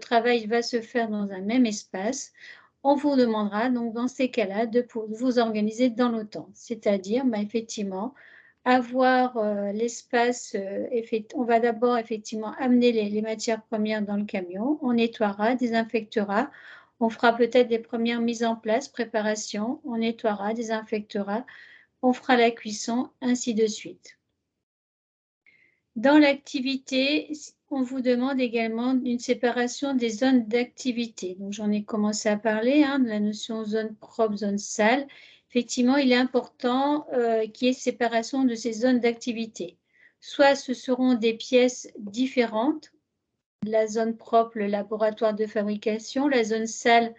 travail va se faire dans un même espace, on vous demandera donc dans ces cas-là de vous organiser dans le temps. C'est-à-dire, effectivement, avoir, l'espace, on va d'abord effectivement amener les matières premières dans le camion, on nettoiera, désinfectera, on fera peut-être des premières mises en place, préparation, on nettoiera, désinfectera, on fera la cuisson, ainsi de suite. Dans l'activité, on vous demande également une séparation des zones d'activité. Donc j'en ai commencé à parler, de la notion zone propre, zone sale. Effectivement, il est important, qu'il y ait séparation de ces zones d'activité. Soit ce seront des pièces différentes, la zone propre, le laboratoire de fabrication, la zone sale,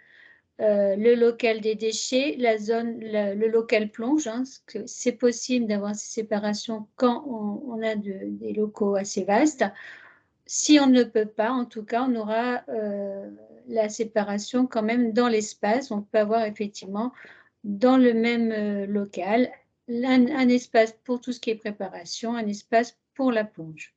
le local des déchets, le local plonge, parce que c'est possible d'avoir ces séparations quand on a des locaux assez vastes. Si on ne peut pas, en tout cas, on aura la séparation quand même dans l'espace. On peut avoir effectivement dans le même local un espace pour tout ce qui est préparation, un espace pour la plonge.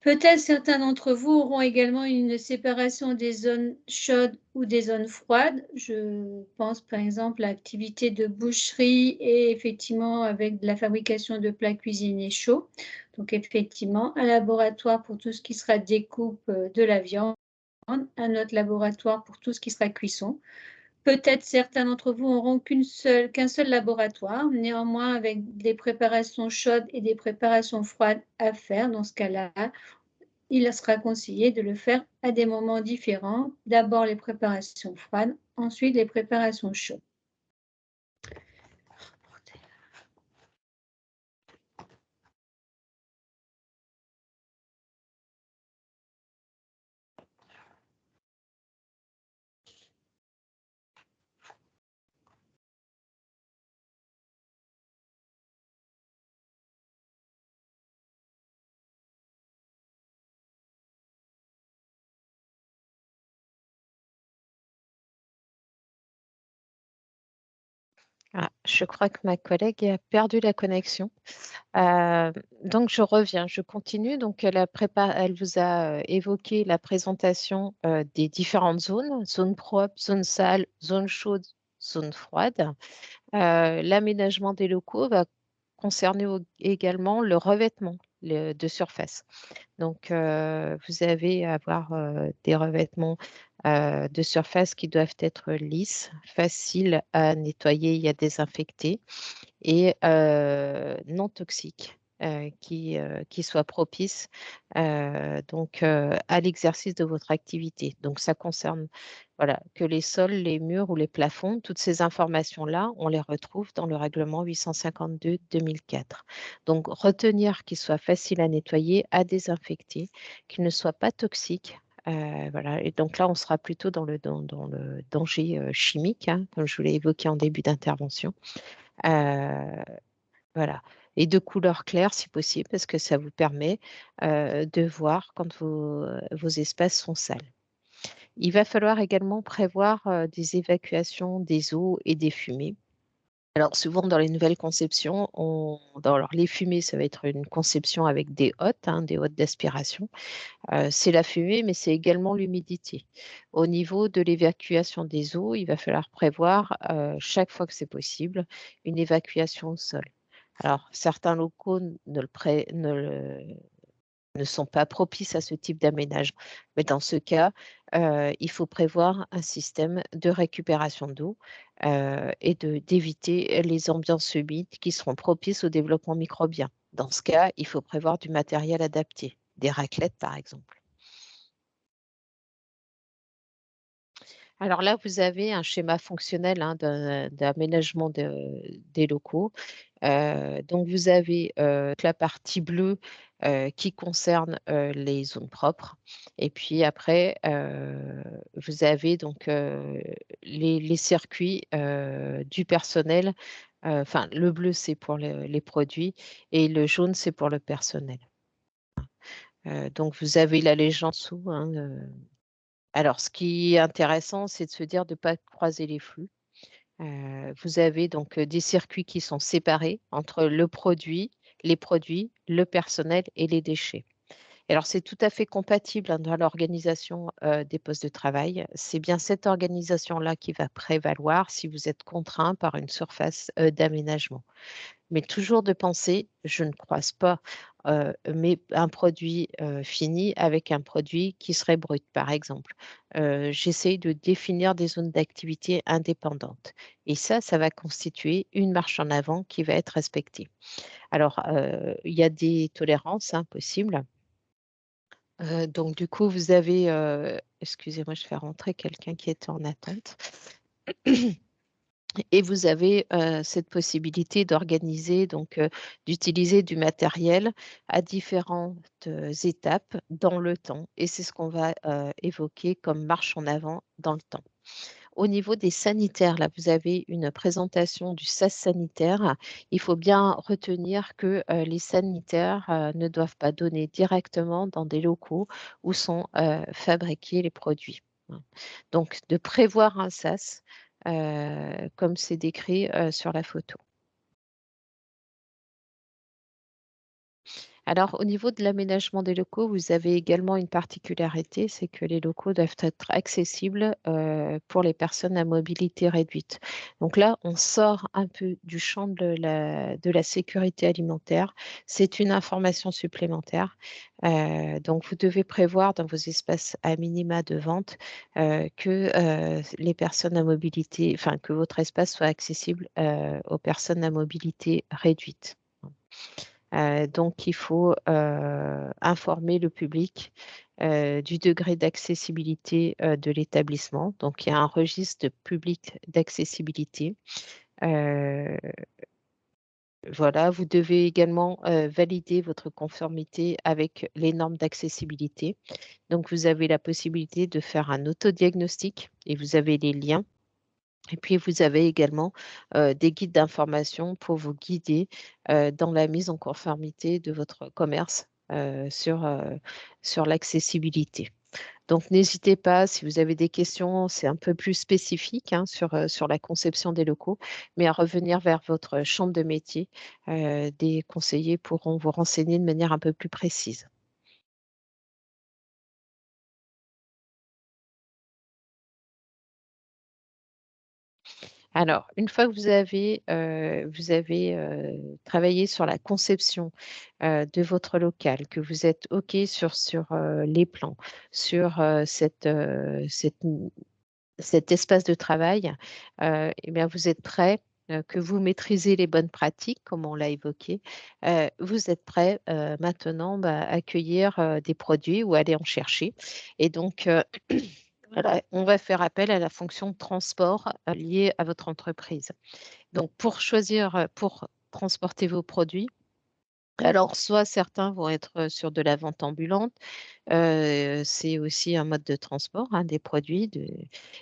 Peut-être certains d'entre vous auront également une séparation des zones chaudes ou des zones froides. Je pense par exemple à l'activité de boucherie et effectivement avec de la fabrication de plats cuisinés chauds. Donc effectivement, un laboratoire pour tout ce qui sera découpe de la viande, un autre laboratoire pour tout ce qui sera cuisson. Peut-être certains d'entre vous auront qu'un seul laboratoire, néanmoins avec des préparations chaudes et des préparations froides à faire. Dans ce cas-là, il sera conseillé de le faire à des moments différents. D'abord les préparations froides, ensuite les préparations chaudes. Ah, je crois que ma collègue a perdu la connexion. Donc, je reviens, je continue. Donc, elle vous a évoqué la présentation des différentes zones, zone propre, zone sale, zone chaude, zone froide. L'aménagement des locaux va concerner également le revêtement de surface. Donc, vous allez avoir des revêtements de surface qui doivent être lisses, faciles à nettoyer et à désinfecter et non toxiques. Qui soient propices à l'exercice de votre activité. Donc, ça concerne voilà, que les sols, les murs ou les plafonds, toutes ces informations-là, on les retrouve dans le règlement 852-2004. Donc, retenir qu'ils soient faciles à nettoyer, à désinfecter, qu'ils ne soient pas toxiques. Voilà. Et donc là, on sera plutôt dans le danger chimique, comme je vous l'ai évoqué en début d'intervention. Voilà. Et de couleur claire si possible, parce que ça vous permet de voir quand vos espaces sont sales. Il va falloir également prévoir des évacuations des eaux et des fumées. Alors souvent dans les nouvelles conceptions, alors les fumées, ça va être une conception avec des hottes d'aspiration. C'est la fumée, mais c'est également l'humidité. Au niveau de l'évacuation des eaux, il va falloir prévoir chaque fois que c'est possible une évacuation au sol. Alors certains locaux ne sont pas propices à ce type d'aménagement. Mais dans ce cas, il faut prévoir un système de récupération d'eau et d'éviter les ambiances humides qui seront propices au développement microbien. Dans ce cas, il faut prévoir du matériel adapté, des raclettes par exemple. Alors là, vous avez un schéma fonctionnel d'aménagement des locaux. Donc, vous avez la partie bleue qui concerne les zones propres. Et puis après, vous avez donc les circuits du personnel. Enfin, le bleu, c'est pour les produits et le jaune, c'est pour le personnel. Donc, vous avez la légende en dessous. Alors, ce qui est intéressant, c'est de se dire de ne pas croiser les flux. Vous avez donc des circuits qui sont séparés entre les produits, le personnel et les déchets. Alors, c'est tout à fait compatible dans l'organisation des postes de travail. C'est bien cette organisation-là qui va prévaloir si vous êtes contraint par une surface d'aménagement. Mais toujours de penser, je ne croise pas un produit fini avec un produit qui serait brut, par exemple. J'essaye de définir des zones d'activité indépendantes. Et ça va constituer une marche en avant qui va être respectée. Alors, il y a des tolérances possibles. Donc, du coup, vous avez, excusez-moi, je fais rentrer quelqu'un qui était en attente. Et vous avez cette possibilité d'organiser, donc d'utiliser du matériel à différentes étapes dans le temps. Et c'est ce qu'on va évoquer comme marche en avant dans le temps. Au niveau des sanitaires, là, vous avez une présentation du SAS sanitaire. Il faut bien retenir que les sanitaires ne doivent pas donner directement dans des locaux où sont fabriqués les produits. Donc, de prévoir un SAS comme c'est décrit sur la photo. Alors, au niveau de l'aménagement des locaux, vous avez également une particularité, c'est que les locaux doivent être accessibles pour les personnes à mobilité réduite. Donc là, on sort un peu du champ de la sécurité alimentaire. C'est une information supplémentaire. Donc, vous devez prévoir dans vos espaces à minima de vente que les personnes à mobilité, enfin, que votre espace soit accessible aux personnes à mobilité réduite. Donc, il faut informer le public du degré d'accessibilité de l'établissement. Donc, il y a un registre public d'accessibilité. Euh, voilà, vous devez également valider votre conformité avec les normes d'accessibilité. Donc, vous avez la possibilité de faire un autodiagnostic et vous avez les liens. Et puis, vous avez également des guides d'information pour vous guider dans la mise en conformité de votre commerce sur l'accessibilité. Donc, n'hésitez pas, si vous avez des questions, c'est un peu plus spécifique sur la conception des locaux, mais à revenir vers votre chambre de métier. Des conseillers pourront vous renseigner de manière un peu plus précise. Alors, une fois que vous avez travaillé sur la conception de votre local, que vous êtes OK sur les plans, sur cet espace de travail, eh bien, vous êtes prêt, que vous maîtrisez les bonnes pratiques, comme on l'a évoqué, vous êtes prêt maintenant à accueillir des produits ou aller en chercher. Et donc, voilà, on va faire appel à la fonction de transport liée à votre entreprise. Donc, pour choisir, pour transporter vos produits, alors soit certains vont être sur de la vente ambulante, c'est aussi un mode de transport, des produits.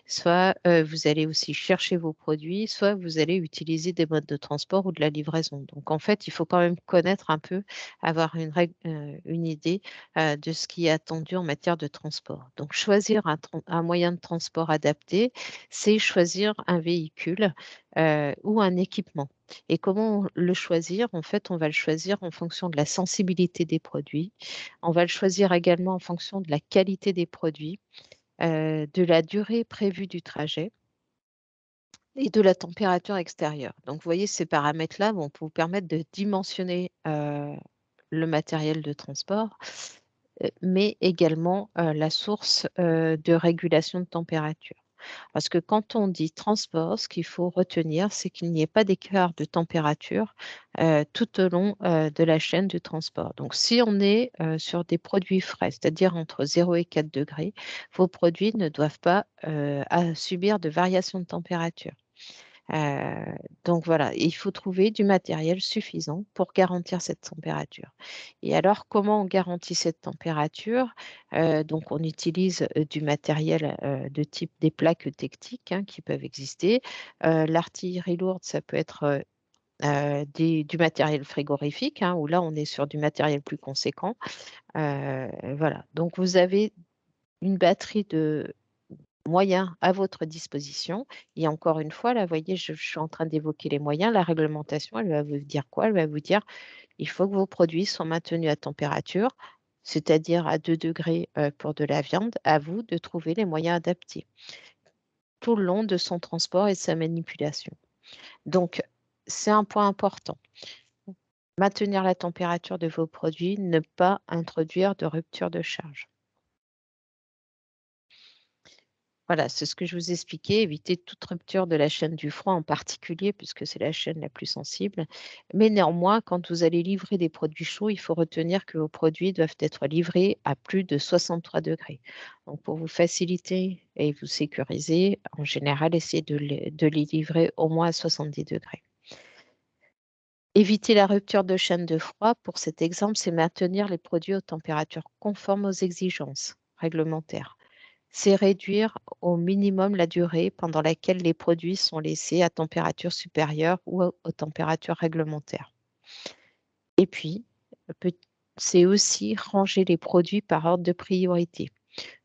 Soit vous allez aussi chercher vos produits, soit vous allez utiliser des modes de transport ou de la livraison. Donc en fait, il faut quand même connaître un peu, avoir une idée de ce qui est attendu en matière de transport. Donc choisir un moyen de transport adapté, c'est choisir un véhicule ou un équipement. Et comment le choisir? En fait, on va le choisir en fonction de la sensibilité des produits. On va le choisir également en fonction de la qualité des produits, de la durée prévue du trajet et de la température extérieure. Donc, vous voyez, ces paramètres-là vont vous permettre de dimensionner le matériel de transport, mais également la source de régulation de température. Parce que quand on dit transport, ce qu'il faut retenir, c'est qu'il n'y ait pas d'écart de température tout au long de la chaîne du transport. Donc, si on est sur des produits frais, c'est-à-dire entre 0 et 4 degrés, vos produits ne doivent pas subir de variation de température. Euh, donc voilà, il faut trouver du matériel suffisant pour garantir cette température. Et alors, comment on garantit cette température? Donc, on utilise du matériel de type des plaques tectiques qui peuvent exister. L'artillerie lourde, ça peut être du matériel frigorifique, où là, on est sur du matériel plus conséquent. Voilà, donc vous avez une batterie de moyens à votre disposition. Et encore une fois, là, vous voyez, je suis en train d'évoquer les moyens. La réglementation, elle va vous dire quoi? Elle va vous dire, il faut que vos produits soient maintenus à température c'est-à-dire à 2 degrés pour de la viande, à vous de trouver les moyens adaptés tout le long de son transport et de sa manipulation. Donc, c'est un point important. Maintenir la température de vos produits, ne pas introduire de rupture de charge. Voilà, c'est ce que je vous expliquais, éviter toute rupture de la chaîne du froid en particulier, puisque c'est la chaîne la plus sensible. Mais néanmoins, quand vous allez livrer des produits chauds, il faut retenir que vos produits doivent être livrés à plus de 63 degrés. Donc, pour vous faciliter et vous sécuriser, en général, essayez de les livrer au moins à 70 degrés. Éviter la rupture de chaîne de froid, pour cet exemple, c'est maintenir les produits aux températures conformes aux exigences réglementaires. C'est réduire au minimum la durée pendant laquelle les produits sont laissés à température supérieure ou aux températures réglementaires. Et puis, peut- c'est aussi ranger les produits par ordre de priorité,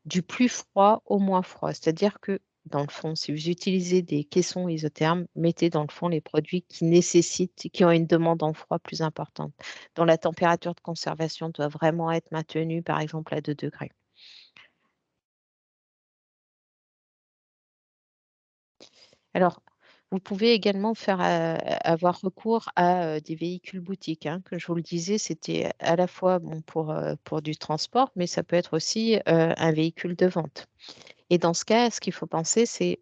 du plus froid au moins froid. C'est-à-dire que, dans le fond, si vous utilisez des caissons isothermes, mettez dans le fond les produits qui ont une demande en froid plus importante, dont la température de conservation doit vraiment être maintenue, par exemple, à 2 degrés. Alors, vous pouvez également avoir recours à des véhicules boutiques, hein. Comme je vous le disais, c'était à la fois bon, pour du transport, mais ça peut être aussi un véhicule de vente. Et dans ce cas, ce qu'il faut penser, c'est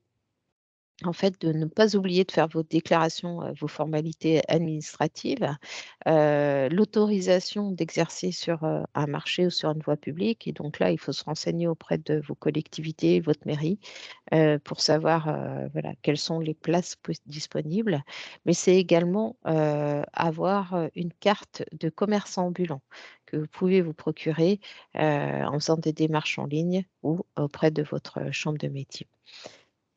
en fait, de ne pas oublier de faire vos déclarations, vos formalités administratives, l'autorisation d'exercer sur, un marché ou sur une voie publique et donc là, il faut se renseigner auprès de vos collectivités, votre mairie, pour savoir, voilà, quelles sont les places disponibles. Mais c'est également, avoir, une carte de commerçant ambulant que vous pouvez vous procurer, en faisant des démarches en ligne ou auprès de votre chambre de métier.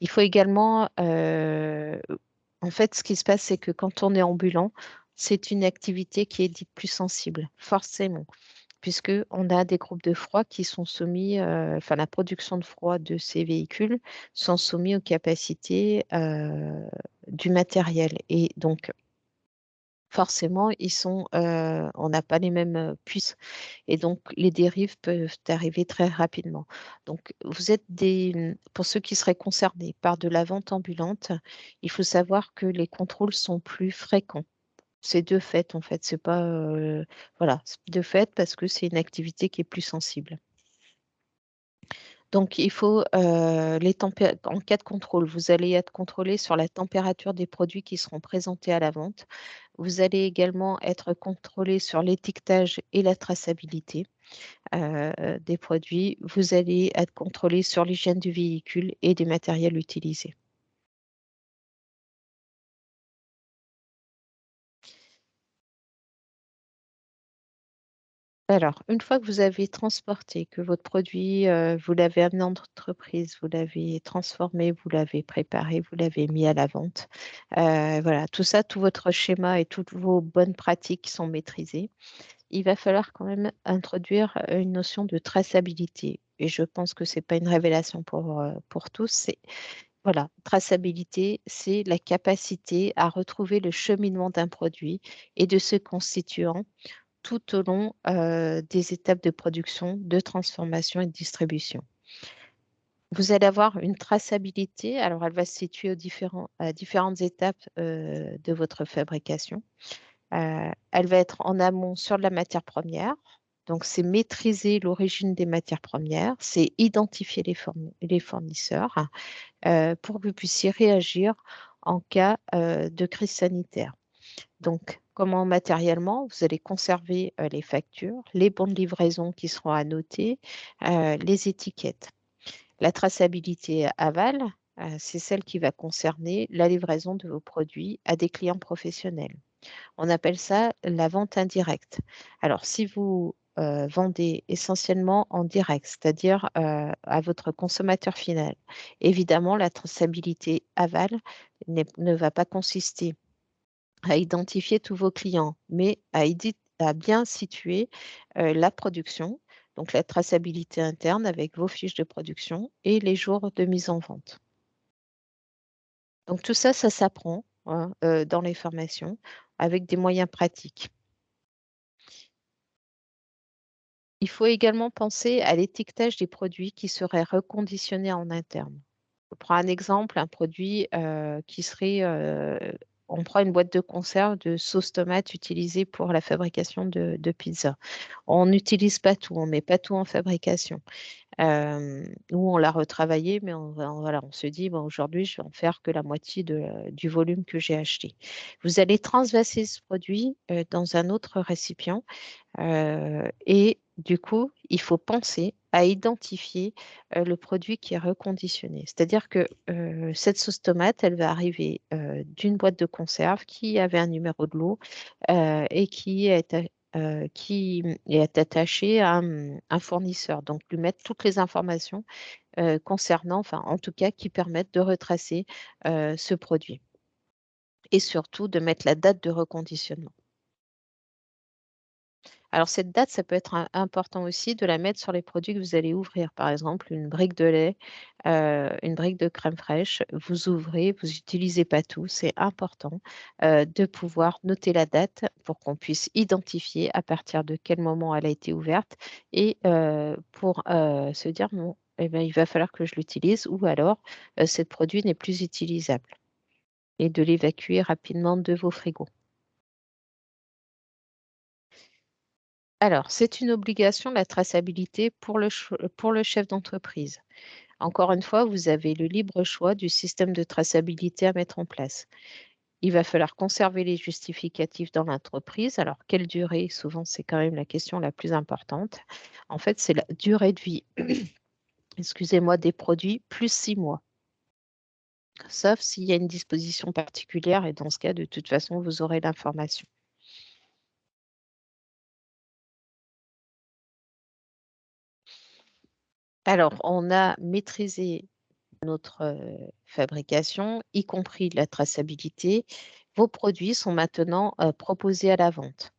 Il faut également, en fait, ce qui se passe, c'est que quand on est ambulant, c'est une activité qui est dite plus sensible, forcément, puisque on a des groupes de froid qui sont soumis, enfin la production de froid de ces véhicules sont soumis aux capacités du matériel. Et donc, forcément, on n'a pas les mêmes puissances et donc les dérives peuvent arriver très rapidement. Donc, pour ceux qui seraient concernés par de la vente ambulante, il faut savoir que les contrôles sont plus fréquents. C'est de fait, en fait, c'est pas, voilà, c'est de fait parce que c'est une activité qui est plus sensible. Donc, il faut en cas de contrôle, vous allez être contrôlé sur la température des produits qui seront présentés à la vente. Vous allez également être contrôlé sur l'étiquetage et la traçabilité des produits. Vous allez être contrôlé sur l'hygiène du véhicule et des matériels utilisés. Alors, une fois que vous avez transporté, que votre produit, vous l'avez amené en entreprise, vous l'avez transformé, vous l'avez préparé, vous l'avez mis à la vente, voilà, tout ça, tout votre schéma et toutes vos bonnes pratiques sont maîtrisées. Il va falloir quand même introduire une notion de traçabilité. Et je pense que ce n'est pas une révélation pour tous. Voilà, traçabilité, c'est la capacité à retrouver le cheminement d'un produit et de ce constituant tout au long des étapes de production, de transformation et de distribution. Vous allez avoir une traçabilité, alors elle va se situer à différentes étapes de votre fabrication. Elle va être en amont sur la matière première, donc c'est maîtriser l'origine des matières premières, c'est identifier les fournisseurs pour que vous puissiez réagir en cas de crise sanitaire. Donc, comment matériellement, vous allez conserver les factures, les bons de livraison qui seront annotés, les étiquettes. La traçabilité aval, c'est celle qui va concerner la livraison de vos produits à des clients professionnels. On appelle ça la vente indirecte. Alors, si vous vendez essentiellement en direct, c'est-à-dire à votre consommateur final, évidemment, la traçabilité aval ne va pas consister à identifier tous vos clients, mais à bien situer la production, donc la traçabilité interne avec vos fiches de production et les jours de mise en vente. Donc tout ça, ça s'apprend hein, dans les formations avec des moyens pratiques. Il faut également penser à l'étiquetage des produits qui seraient reconditionnés en interne. Je prends un exemple, un produit qui serait, on prend une boîte de conserve de sauce tomate utilisée pour la fabrication de pizza. On n'utilise pas tout, on ne met pas tout en fabrication. Ou on l'a retravaillé, mais voilà, on se dit, bon, aujourd'hui, je vais en faire que la moitié du volume que j'ai acheté. Vous allez transvaser ce produit dans un autre récipient et du coup, il faut penser à identifier le produit qui est reconditionné. C'est-à-dire que cette sauce tomate, elle va arriver d'une boîte de conserve qui avait un numéro de lot et qui est attaché à un fournisseur. Donc, lui mettre toutes les informations concernant, enfin, en tout cas, qui permettent de retracer ce produit et surtout de mettre la date de reconditionnement. Alors, cette date, ça peut être important aussi de la mettre sur les produits que vous allez ouvrir. Par exemple, une brique de lait, une brique de crème fraîche, vous ouvrez, vous n'utilisez pas tout. C'est important de pouvoir noter la date pour qu'on puisse identifier à partir de quel moment elle a été ouverte et pour se dire, bon, eh ben, il va falloir que je l'utilise ou alors ce produit n'est plus utilisable et de l'évacuer rapidement de vos frigos. Alors, c'est une obligation, la traçabilité pour le chef d'entreprise. Encore une fois, vous avez le libre choix du système de traçabilité à mettre en place. Il va falloir conserver les justificatifs dans l'entreprise. Alors, quelle durée? Souvent, c'est quand même la question la plus importante. En fait, c'est la durée de vie, excusez-moi, des produits plus 6 mois. Sauf s'il y a une disposition particulière et dans ce cas, de toute façon, vous aurez l'information. Alors, on a maîtrisé notre fabrication, y compris la traçabilité. Vos produits sont maintenant proposés à la vente.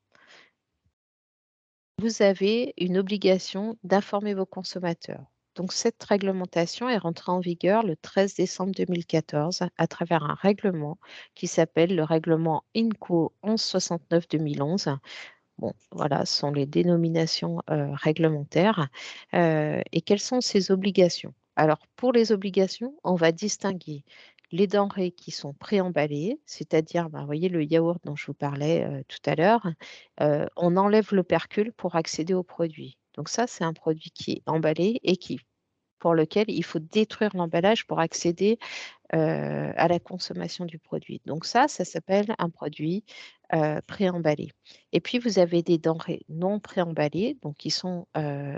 Vous avez une obligation d'informer vos consommateurs. Donc, cette réglementation est rentrée en vigueur le 13 décembre 2014 à travers un règlement qui s'appelle le règlement INCO 1169-2011. Bon, voilà, ce sont les dénominations réglementaires. Et quelles sont ces obligations? Alors, pour les obligations, on va distinguer les denrées qui sont préemballées, c'est-à-dire, ben, vous voyez, le yaourt dont je vous parlais tout à l'heure, on enlève l'opercule pour accéder au produit. Donc ça, c'est un produit qui est emballé et pour lequel il faut détruire l'emballage pour accéder à la consommation du produit. Donc ça s'appelle un produit préemballé. Et puis, vous avez des denrées non préemballées, donc qui sont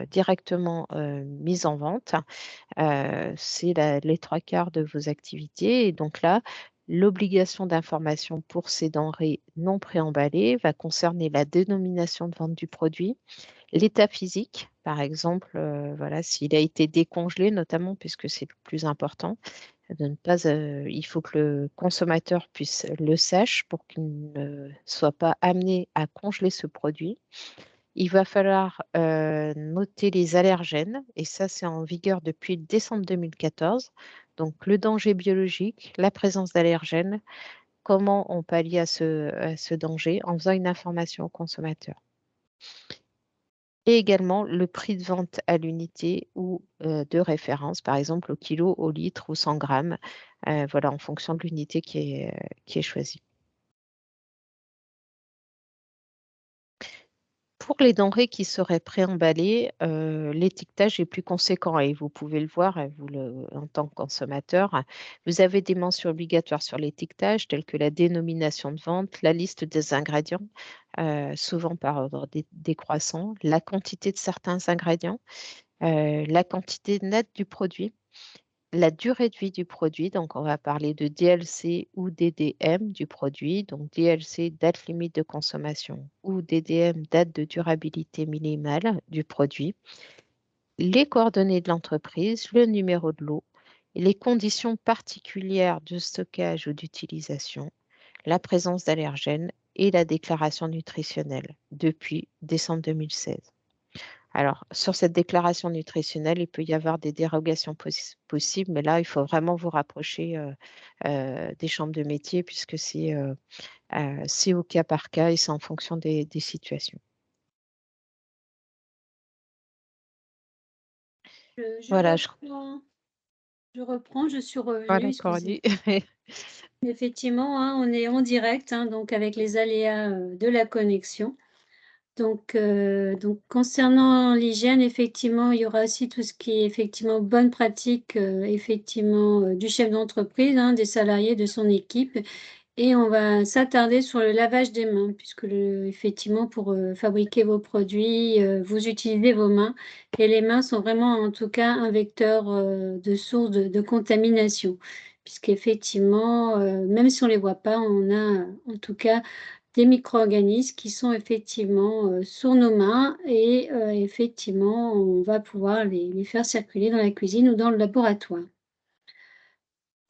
directement mises en vente. C'est les 3 quarts de vos activités. Et donc là, l'obligation d'information pour ces denrées non préemballées va concerner la dénomination de vente du produit, l'état physique, par exemple, voilà, s'il a été décongelé notamment, puisque c'est le plus important, de ne pas, il faut que le consommateur puisse le sache pour qu'il ne soit pas amené à congeler ce produit. Il va falloir noter les allergènes et ça, c'est en vigueur depuis décembre 2014. Donc, le danger biologique, la présence d'allergènes, comment on pallie à ce danger en faisant une information au consommateur. Et également le prix de vente à l'unité ou de référence, par exemple au kilo, au litre ou 100 grammes, voilà, en fonction de l'unité qui est choisie. Pour les denrées qui seraient préemballées, l'étiquetage est plus conséquent et vous pouvez le voir, en tant que consommateur. Vous avez des mentions obligatoires sur l'étiquetage telles que la dénomination de vente, la liste des ingrédients, souvent par ordre décroissant, la quantité de certains ingrédients, la quantité nette du produit, la durée de vie du produit, donc on va parler de DLC ou DDM du produit, donc DLC, date limite de consommation, ou DDM, date de durabilité minimale du produit, les coordonnées de l'entreprise, le numéro de lot, les conditions particulières de stockage ou d'utilisation, la présence d'allergènes et la déclaration nutritionnelle depuis décembre 2016. Alors, sur cette déclaration nutritionnelle, il peut y avoir des dérogations possibles, mais là, il faut vraiment vous rapprocher des chambres de métier puisque c'est au cas par cas et c'est en fonction des situations. Voilà, je reprends, je suis voilà, revenue, excusez. Coralie. Effectivement, hein, on est en direct, hein, donc avec les aléas, de la connexion. Donc concernant l'hygiène, effectivement, il y aura aussi tout ce qui est effectivement bonne pratique, effectivement, du chef d'entreprise, hein, des salariés, de son équipe. Et on va s'attarder sur le lavage des mains puisque effectivement pour, fabriquer vos produits, vous utilisez vos mains et les mains sont vraiment en tout cas un vecteur, de source de contamination. Puisqu'effectivement, même si on ne les voit pas, on a en tout cas des micro-organismes qui sont effectivement, sur nos mains et effectivement on va pouvoir les faire circuler dans la cuisine ou dans le laboratoire.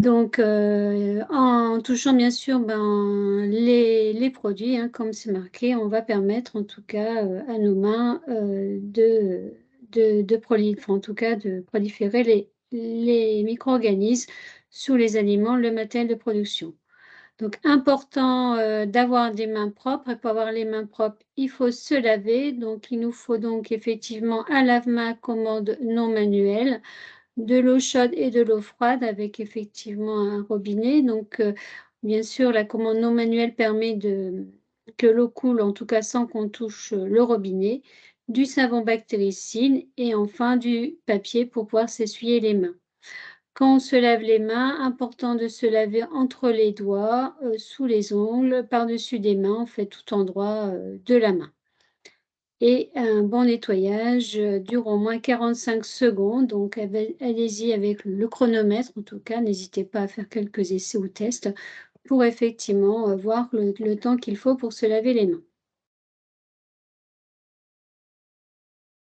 Donc, en touchant bien sûr, ben, les produits, hein, comme c'est marqué, on va permettre en tout cas, à nos mains, enfin en tout cas de proliférer les micro-organismes sous les aliments, le matériel de production. Donc important, d'avoir des mains propres et pour avoir les mains propres, il faut se laver. Donc il nous faut donc effectivement un lave-mains à commande non manuelle, de l'eau chaude et de l'eau froide avec effectivement un robinet. Donc, bien sûr, la commande non manuelle permet que l'eau coule, en tout cas sans qu'on touche le robinet, du savon bactéricide et enfin du papier pour pouvoir s'essuyer les mains. Quand on se lave les mains, important de se laver entre les doigts, sous les ongles, par-dessus des mains, en fait tout endroit de la main. Et un bon nettoyage, dure au moins 45 secondes, donc allez-y avec le chronomètre en tout cas, n'hésitez pas à faire quelques essais ou tests pour effectivement, voir le temps qu'il faut pour se laver les mains.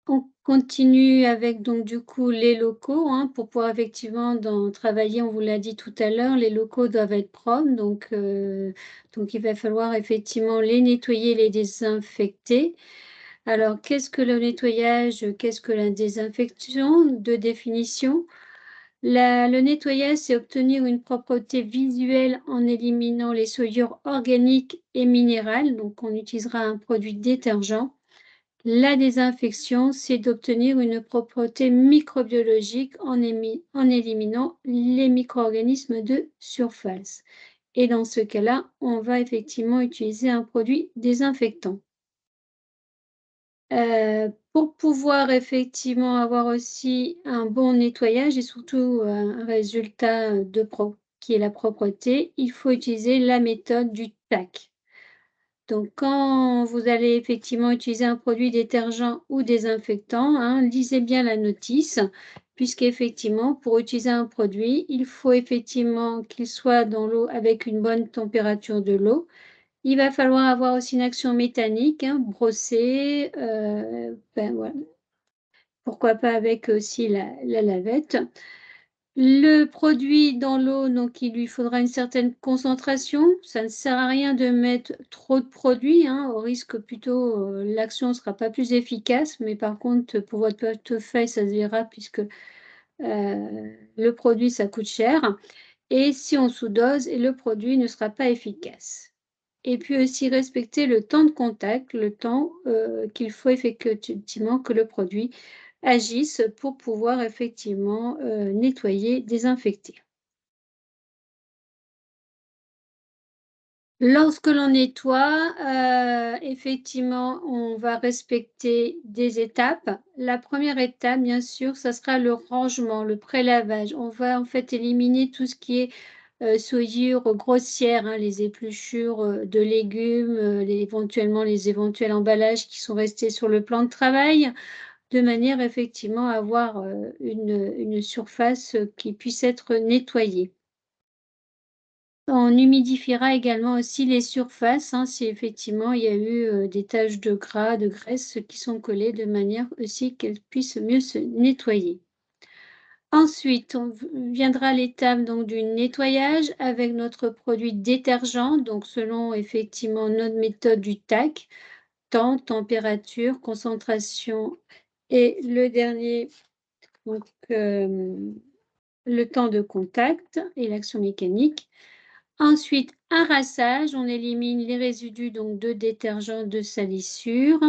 On continue avec donc du coup les locaux, hein, pour pouvoir effectivement travailler, on vous l'a dit tout à l'heure, les locaux doivent être propres donc il va falloir effectivement les nettoyer, les désinfecter. Alors, qu'est-ce que le nettoyage? Qu'est-ce que la désinfection? De définition. Le nettoyage, c'est obtenir une propreté visuelle en éliminant les souillures organiques et minérales. Donc, on utilisera un produit détergent. La désinfection, c'est d'obtenir une propreté microbiologique en éliminant les micro-organismes de surface. Et dans ce cas-là, on va effectivement utiliser un produit désinfectant. Pour pouvoir effectivement avoir aussi un bon nettoyage et surtout, un résultat, qui est la propreté, il faut utiliser la méthode du TAC. Donc quand vous allez effectivement utiliser un produit détergent ou désinfectant, hein, lisez bien la notice puisqu'effectivement pour utiliser un produit, il faut effectivement qu'il soit dans l'eau avec une bonne température de l'eau. Il va falloir avoir aussi une action mécanique, hein, brosser, ben, voilà, pourquoi pas avec aussi la lavette. Le produit dans l'eau, donc il lui faudra une certaine concentration. Ça ne sert à rien de mettre trop de produit, hein, au risque plutôt, l'action ne sera pas plus efficace, mais par contre pour votre portefeuille, ça se verra puisque, le produit ça coûte cher et si on sous-dose, le produit ne sera pas efficace. Et puis aussi respecter le temps de contact, le temps, qu'il faut effectivement que le produit agisse pour pouvoir effectivement, nettoyer, désinfecter. Lorsque l'on nettoie, effectivement, on va respecter des étapes. La première étape, bien sûr, ça sera le rangement, le prélavage. On va en fait éliminer tout ce qui est, souillures grossières, hein, les épluchures, de légumes, éventuellement les éventuels emballages qui sont restés sur le plan de travail, de manière effectivement à avoir, une surface, qui puisse être nettoyée. On humidifiera également aussi les surfaces, hein, si effectivement il y a eu, des taches de gras, de graisse qui sont collées de manière aussi qu'elles puissent mieux se nettoyer. Ensuite, viendra l'étape donc du nettoyage avec notre produit détergent, donc selon effectivement notre méthode du TAC, temps, température, concentration et le dernier, donc le temps de contact et l'action mécanique. Ensuite, un rinçage, on élimine les résidus donc de détergent, de salissure,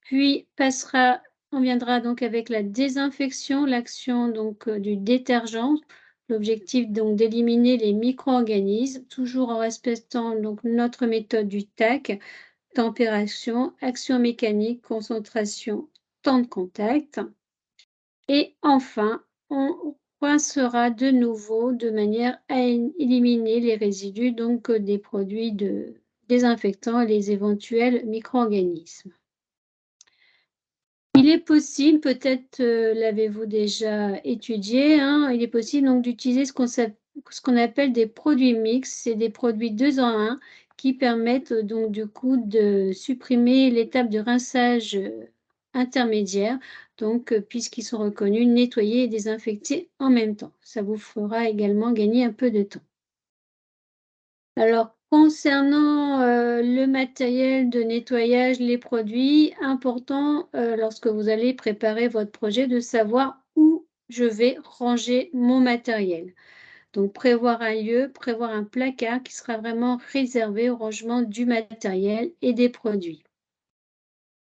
puis passera on viendra donc avec la désinfection, l'action donc du détergent. L'objectif donc d'éliminer les micro-organismes, toujours en respectant donc notre méthode du TAC, température, action mécanique, concentration, temps de contact. Et enfin, on rincera de nouveau de manière à éliminer les résidus donc des produits de désinfectants et les éventuels micro-organismes. Il est possible, peut-être l'avez-vous déjà étudié, hein, il est possible donc d'utiliser ce qu'on appelle des produits mixtes. C'est des produits 2 en 1 qui permettent donc du coup de supprimer l'étape de rinçage intermédiaire, donc puisqu'ils sont reconnus nettoyés et désinfectés en même temps. Ça vous fera également gagner un peu de temps. Alors, concernant le matériel de nettoyage, les produits, important lorsque vous allez préparer votre projet de savoir où je vais ranger mon matériel. Donc, prévoir un lieu, prévoir un placard qui sera vraiment réservé au rangement du matériel et des produits.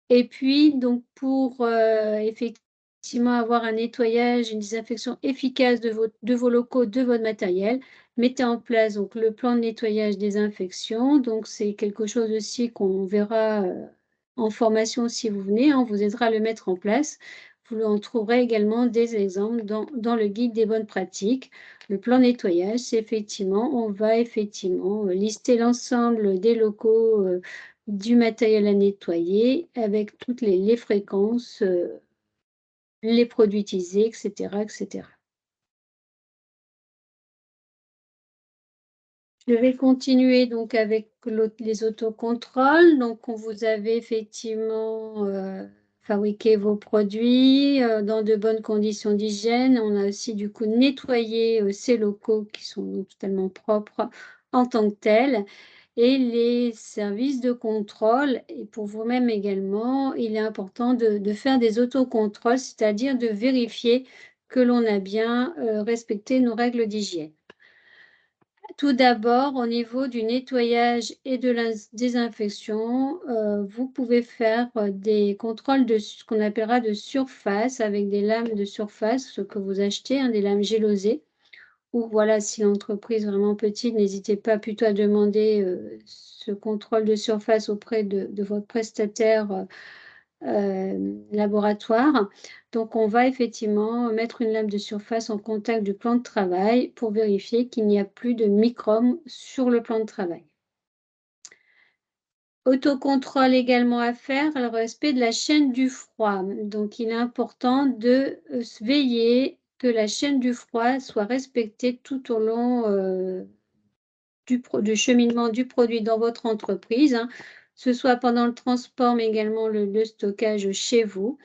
Et puis, donc, pour effectivement avoir un nettoyage, une désinfection efficace de vos locaux, de votre matériel, mettez en place donc, le plan de nettoyage désinfection. Donc, c'est quelque chose aussi qu'on verra en formation si vous venez. On vous aidera à le mettre en place. Vous en trouverez également des exemples dans le guide des bonnes pratiques. Le plan de nettoyage, c'est effectivement, on va effectivement lister l'ensemble des locaux du matériel à nettoyer avec toutes les fréquences, les produits utilisés, etc., etc. Je vais continuer donc avec les autocontrôles. Donc, vous avez effectivement fabriqué vos produits dans de bonnes conditions d'hygiène. On a aussi du coup nettoyé ces locaux qui sont totalement propres en tant que tels. Et les services de contrôle, et pour vous-même également, il est important de faire des autocontrôles, c'est-à-dire de vérifier que l'on a bien respecté nos règles d'hygiène. Tout d'abord, au niveau du nettoyage et de la désinfection, vous pouvez faire des contrôles de ce qu'on appellera de surface avec des lames de surface, ce que vous achetez, hein, des lames gélosées. Ou voilà, si l'entreprise est vraiment petite, n'hésitez pas plutôt à demander ce contrôle de surface auprès de votre prestataire laboratoire. Donc, on va effectivement mettre une lame de surface en contact du plan de travail pour vérifier qu'il n'y a plus de microbes sur le plan de travail. Autocontrôle également à faire, le respect de la chaîne du froid. Donc, il est important de veiller que la chaîne du froid soit respectée tout au long du cheminement du produit dans votre entreprise, hein, ce soit pendant le transport, mais également le stockage chez vous.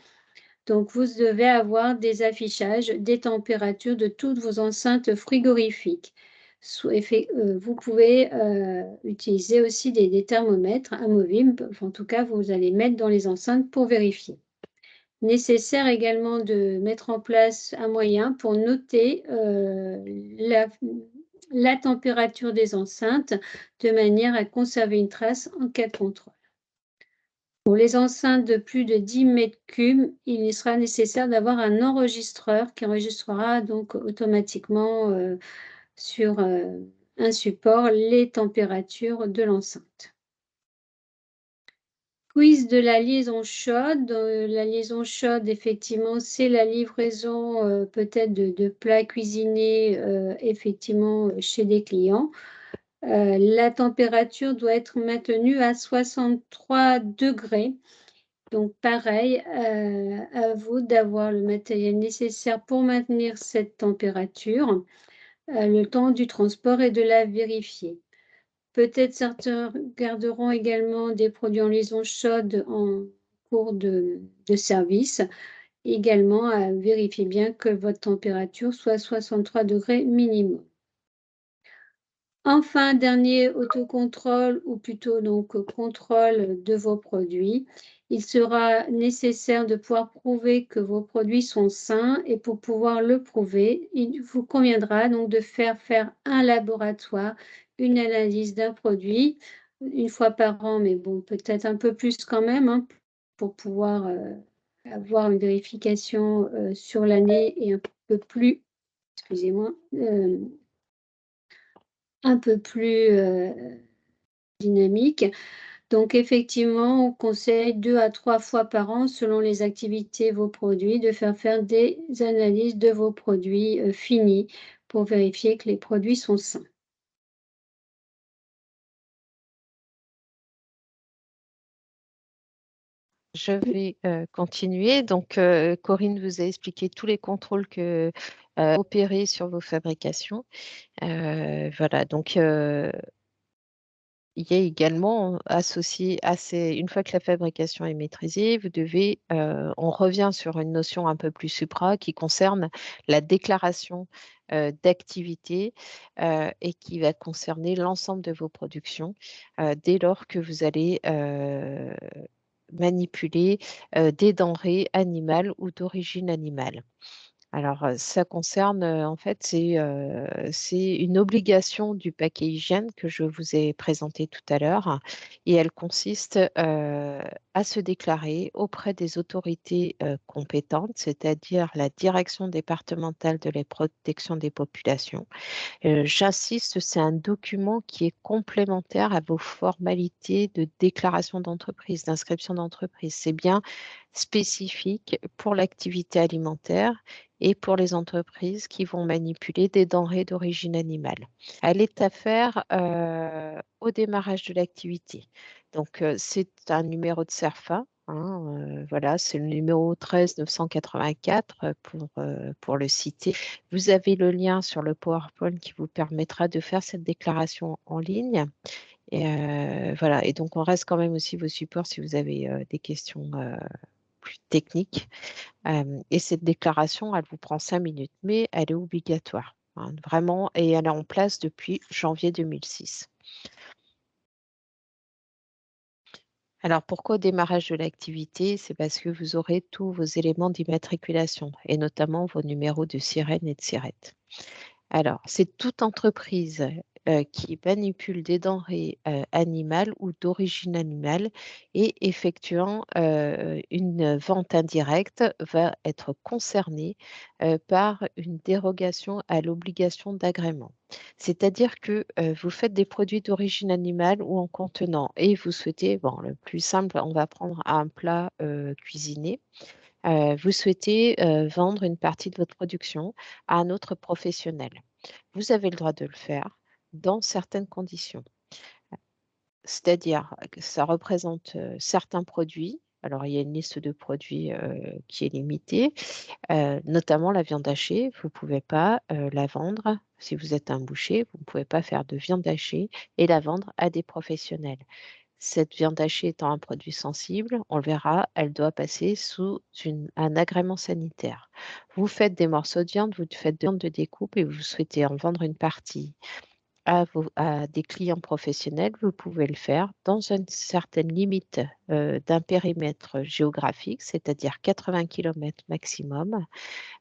Donc, vous devez avoir des affichages des températures de toutes vos enceintes frigorifiques. Vous pouvez utiliser aussi des thermomètres amovibles. En tout cas, vous allez mettre dans les enceintes pour vérifier. Nécessaire également de mettre en place un moyen pour noter la température des enceintes de manière à conserver une trace en cas de contrôle. Pour les enceintes de plus de 10 mètres cubes, il sera nécessaire d'avoir un enregistreur qui enregistrera donc automatiquement sur un support les températures de l'enceinte. Quiz de la liaison chaude. La liaison chaude, effectivement, c'est la livraison peut-être de plats cuisinés effectivement chez des clients. La température doit être maintenue à 63 degrés. Donc, pareil, à vous d'avoir le matériel nécessaire pour maintenir cette température, le temps du transport et de la vérifier. Peut-être certains garderont également des produits en liaison chaude en cours de service. Également, à vérifier bien que votre température soit 63 degrés minimum. Enfin, dernier autocontrôle ou plutôt donc contrôle de vos produits. Il sera nécessaire de pouvoir prouver que vos produits sont sains et pour pouvoir le prouver, il vous conviendra donc de faire un laboratoire, une analyse d'un produit une fois par an, mais bon, peut-être un peu plus quand même, hein, pour pouvoir avoir une vérification, sur l'année et un peu plus, excusez-moi, un peu plus, dynamique. Donc effectivement, on conseille 2 à 3 fois par an, selon les activités, vos produits, de faire des analyses de vos produits, finis pour vérifier que les produits sont sains. Je vais continuer. Donc, Corinne vous a expliqué tous les contrôles que opérer sur vos fabrications. Voilà, donc il y a également associé à une fois que la fabrication est maîtrisée, vous devez, on revient sur une notion un peu plus supra qui concerne la déclaration d'activité et qui va concerner l'ensemble de vos productions dès lors que vous allez manipuler des denrées animales ou d'origine animale. Alors, ça concerne, en fait, c'est une obligation du paquet hygiène que je vous ai présenté tout à l'heure et elle consiste à se déclarer auprès des autorités compétentes, c'est-à-dire la direction départementale de la protection des populations. J'insiste, c'est un document qui est complémentaire à vos formalités de déclaration d'entreprise, d'inscription d'entreprise. C'est bien spécifique pour l'activité alimentaire et pour les entreprises qui vont manipuler des denrées d'origine animale. Elle est à faire au démarrage de l'activité. Donc, c'est un numéro de CERFA. Hein, voilà, c'est le numéro 13 984 pour le citer. Vous avez le lien sur le PowerPoint qui vous permettra de faire cette déclaration en ligne. Et voilà, et donc on reste quand même aussi vos supports si vous avez des questions plus techniques. Et cette déclaration, elle vous prend 5 minutes, mais elle est obligatoire, hein, vraiment, et elle est en place depuis janvier 2006. Alors, pourquoi au démarrage de l'activité? C'est parce que vous aurez tous vos éléments d'immatriculation, et notamment vos numéros de sirène et de sirette. Alors, c'est toute entreprise qui manipule des denrées animales ou d'origine animale et effectuant une vente indirecte va être concernée par une dérogation à l'obligation d'agrément. C'est-à-dire que vous faites des produits d'origine animale ou en contenant et vous souhaitez, bon, le plus simple, on va prendre un plat cuisiné. Vous souhaitez vendre une partie de votre production à un autre professionnel. Vous avez le droit de le faire dans certaines conditions. C'est-à-dire que ça représente certains produits. Alors, il y a une liste de produits qui est limitée, notamment la viande hachée. Vous ne pouvez pas la vendre, si vous êtes un boucher, vous ne pouvez pas faire de viande hachée et la vendre à des professionnels. Cette viande hachée étant un produit sensible, on le verra, elle doit passer sous un agrément sanitaire. Vous faites des morceaux de viande, vous faites de viande de découpe et vous souhaitez en vendre une partie à des clients professionnels, vous pouvez le faire dans une certaine limite d'un périmètre géographique, c'est-à-dire 80 km maximum,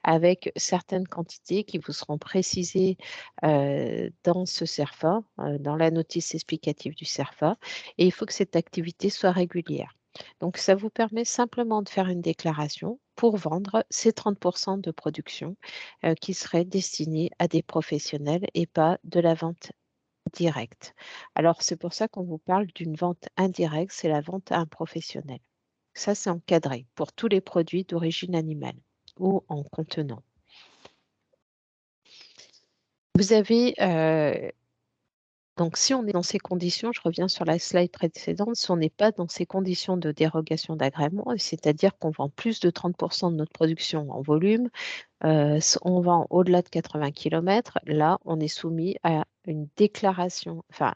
avec certaines quantités qui vous seront précisées dans ce CERFA, dans la notice explicative du CERFA, et il faut que cette activité soit régulière. Donc, ça vous permet simplement de faire une déclaration pour vendre ces 30% de production qui seraient destinés à des professionnels et pas de la vente directe. Alors, c'est pour ça qu'on vous parle d'une vente indirecte, c'est la vente à un professionnel. Ça, c'est encadré pour tous les produits d'origine animale ou en contenant. Vous avez, donc si on est dans ces conditions, je reviens sur la slide précédente, si on n'est pas dans ces conditions de dérogation d'agrément, c'est-à-dire qu'on vend plus de 30% de notre production en volume, on vend au-delà de 80 km, là, on est soumis à une déclaration, enfin,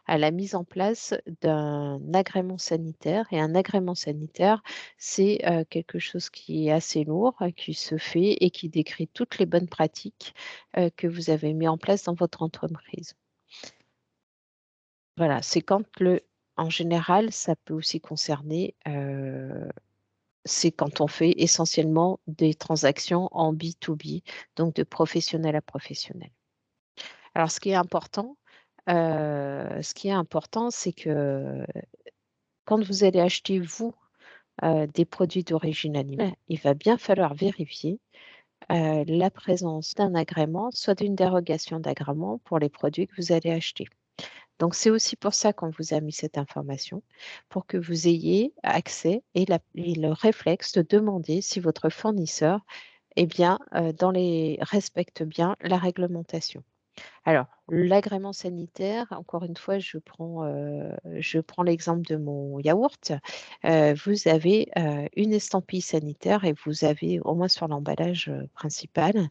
à la mise en place d'un agrément sanitaire. Et un agrément sanitaire, c'est quelque chose qui est assez lourd, qui se fait et qui décrit toutes les bonnes pratiques que vous avez mis en place dans votre entreprise. Voilà, c'est en général, ça peut aussi concerner, c'est quand on fait essentiellement des transactions en B2B, donc de professionnel à professionnel. Alors, ce qui est important, c'est que quand vous allez acheter, vous, des produits d'origine animale, il va bien falloir vérifier la présence d'un agrément, soit d'une dérogation d'agrément pour les produits que vous allez acheter. Donc, c'est aussi pour ça qu'on vous a mis cette information, pour que vous ayez accès et le réflexe de demander si votre fournisseur respecte bien la réglementation. Alors, l'agrément sanitaire, encore une fois, je prends l'exemple de mon yaourt. Vous avez une estampille sanitaire et vous avez, au moins sur l'emballage principal,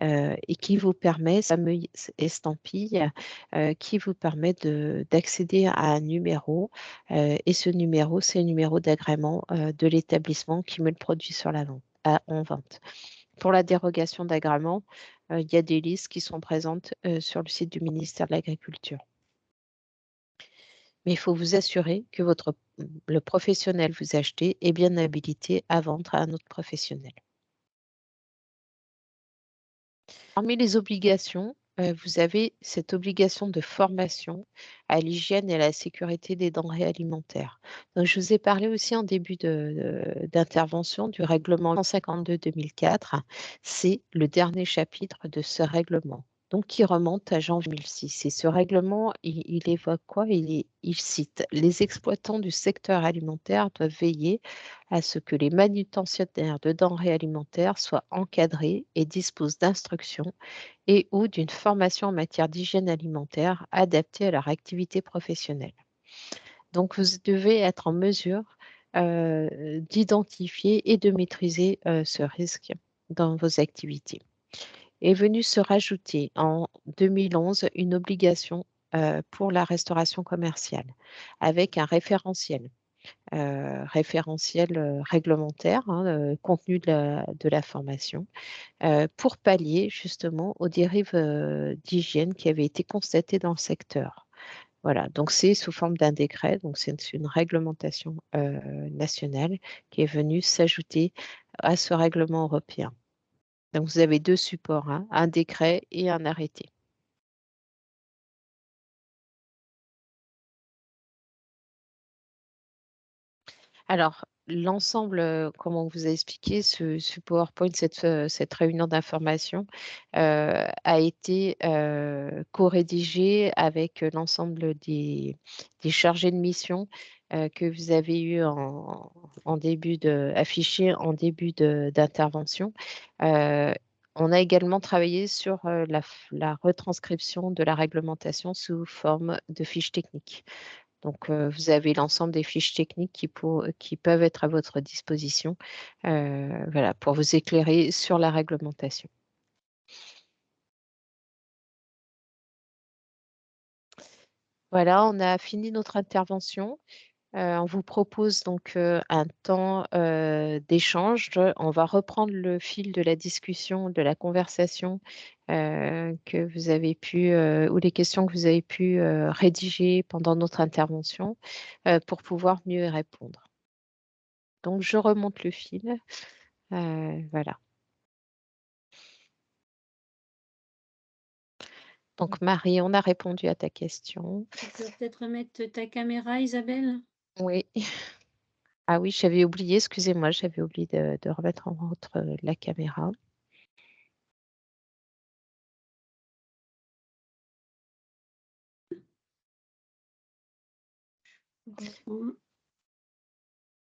et qui vous permet, cette fameuse estampille, qui vous permet d'accéder à un numéro. Et ce numéro, c'est le numéro d'agrément de l'établissement qui met le produit sur la vente, en vente. Pour la dérogation d'agrément, il y a des listes qui sont présentes sur le site du ministère de l'Agriculture. Mais il faut vous assurer que le professionnel que vous achetez est bien habilité à vendre à un autre professionnel. Parmi les obligations, vous avez cette obligation de formation à l'hygiène et à la sécurité des denrées alimentaires. Donc, je vous ai parlé aussi en début d'intervention du règlement 152-2004. C'est le dernier chapitre de ce règlement, donc qui remonte à janvier 2006. Et ce règlement, il évoque quoi? Il cite: les exploitants du secteur alimentaire doivent veiller à ce que les manutentionnaires de denrées alimentaires soient encadrés et disposent d'instructions et ou d'une formation en matière d'hygiène alimentaire adaptée à leur activité professionnelle. Donc, vous devez être en mesure d'identifier et de maîtriser ce risque dans vos activités. Est venue se rajouter en 2011 une obligation pour la restauration commerciale avec un référentiel réglementaire, hein, contenu de la formation, pour pallier justement aux dérives d'hygiène qui avaient été constatées dans le secteur. Voilà, donc c'est sous forme d'un décret, donc c'est une réglementation nationale qui est venue s'ajouter à ce règlement européen. Donc vous avez deux supports, hein, un décret et un arrêté. Alors, l'ensemble, comme on vous a expliqué, ce PowerPoint, cette réunion d'information a été co-rédigée avec l'ensemble des chargés de mission que vous avez eu affichés en début d'intervention. Euh, on a également travaillé sur la retranscription de la réglementation sous forme de fiches techniques. Donc, vous avez l'ensemble des fiches techniques qui peuvent être à votre disposition, voilà, pour vous éclairer sur la réglementation. Voilà, on a fini notre intervention. On vous propose donc un temps d'échange. On va reprendre le fil de la discussion, de la conversation que vous avez pu, ou les questions que vous avez pu rédiger pendant notre intervention pour pouvoir mieux y répondre. Donc, je remonte le fil. Voilà. Donc, Marie, on a répondu à ta question. Tu peux peut-être remettre ta caméra, Isabelle? Oui. Ah oui, j'avais oublié, excusez-moi, j'avais oublié de remettre en route la caméra.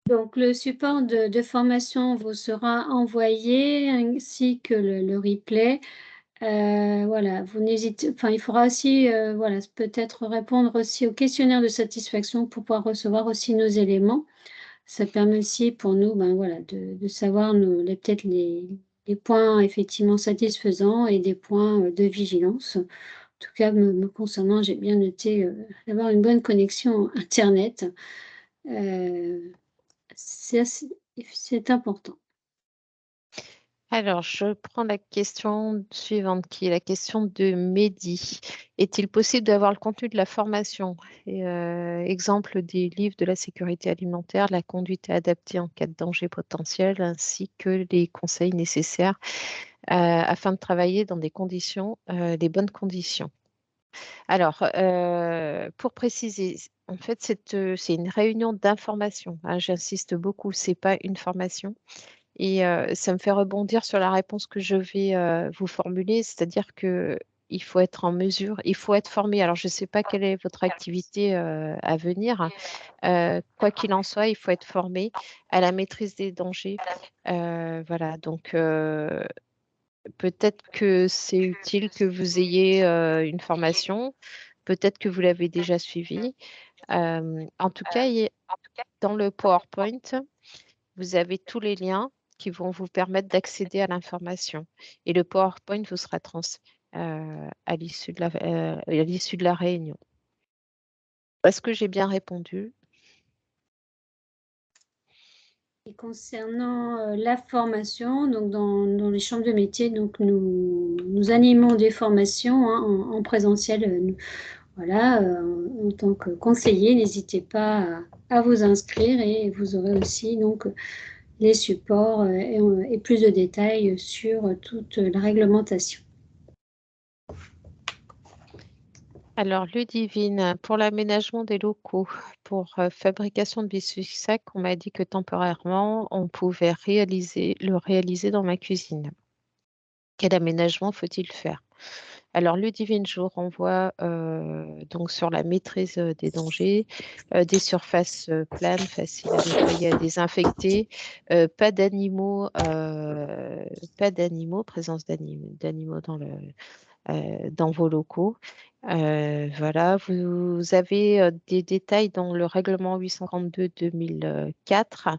Donc, le support de formation vous sera envoyé ainsi que le replay. Voilà, il faudra aussi, voilà, peut-être répondre aussi au questionnaire de satisfaction pour pouvoir recevoir aussi nos éléments. Ça permet aussi pour nous, ben, voilà, de savoir peut-être les points effectivement satisfaisants et des points de vigilance. En tout cas, me concernant, j'ai bien noté d'avoir une bonne connexion Internet. C'est important. Alors, je prends la question suivante, qui est la question de Mehdi. Est-il possible d'avoir le contenu de la formation? Exemple des livres de la sécurité alimentaire, la conduite adaptée en cas de danger potentiel, ainsi que les conseils nécessaires afin de travailler dans des bonnes conditions. Alors, pour préciser, en fait, c'est une réunion d'information, hein, j'insiste beaucoup, c'est pas une formation. Et ça me fait rebondir sur la réponse que je vais vous formuler, c'est-à-dire que il faut être en mesure, il faut être formé. Alors, je ne sais pas quelle est votre activité à venir. Quoi qu'il en soit, il faut être formé à la maîtrise des dangers. Voilà, donc peut-être que c'est utile que vous ayez une formation, peut-être que vous l'avez déjà suivie. En tout cas, dans le PowerPoint, vous avez tous les liens qui vont vous permettre d'accéder à l'information. Et le PowerPoint vous sera transmis à l'issue de la réunion. Est-ce que j'ai bien répondu? Et concernant la formation, donc dans les chambres de métier, donc nous animons des formations hein, en présentiel. Voilà, en tant que conseiller, n'hésitez pas à vous inscrire et vous aurez aussi donc les supports et plus de détails sur toute la réglementation. Alors, Ludivine, pour l'aménagement des locaux, pour fabrication de biscuits secs, on m'a dit que temporairement, on pouvait le réaliser dans ma cuisine. Quel aménagement faut-il faire? Alors, Ludivine, je vous renvoie donc sur la maîtrise des dangers, des surfaces planes, faciles à nettoyer, à désinfecter, pas d'animaux, présence d'animaux dans vos locaux. Voilà, vous avez des détails dans le règlement 842-2004,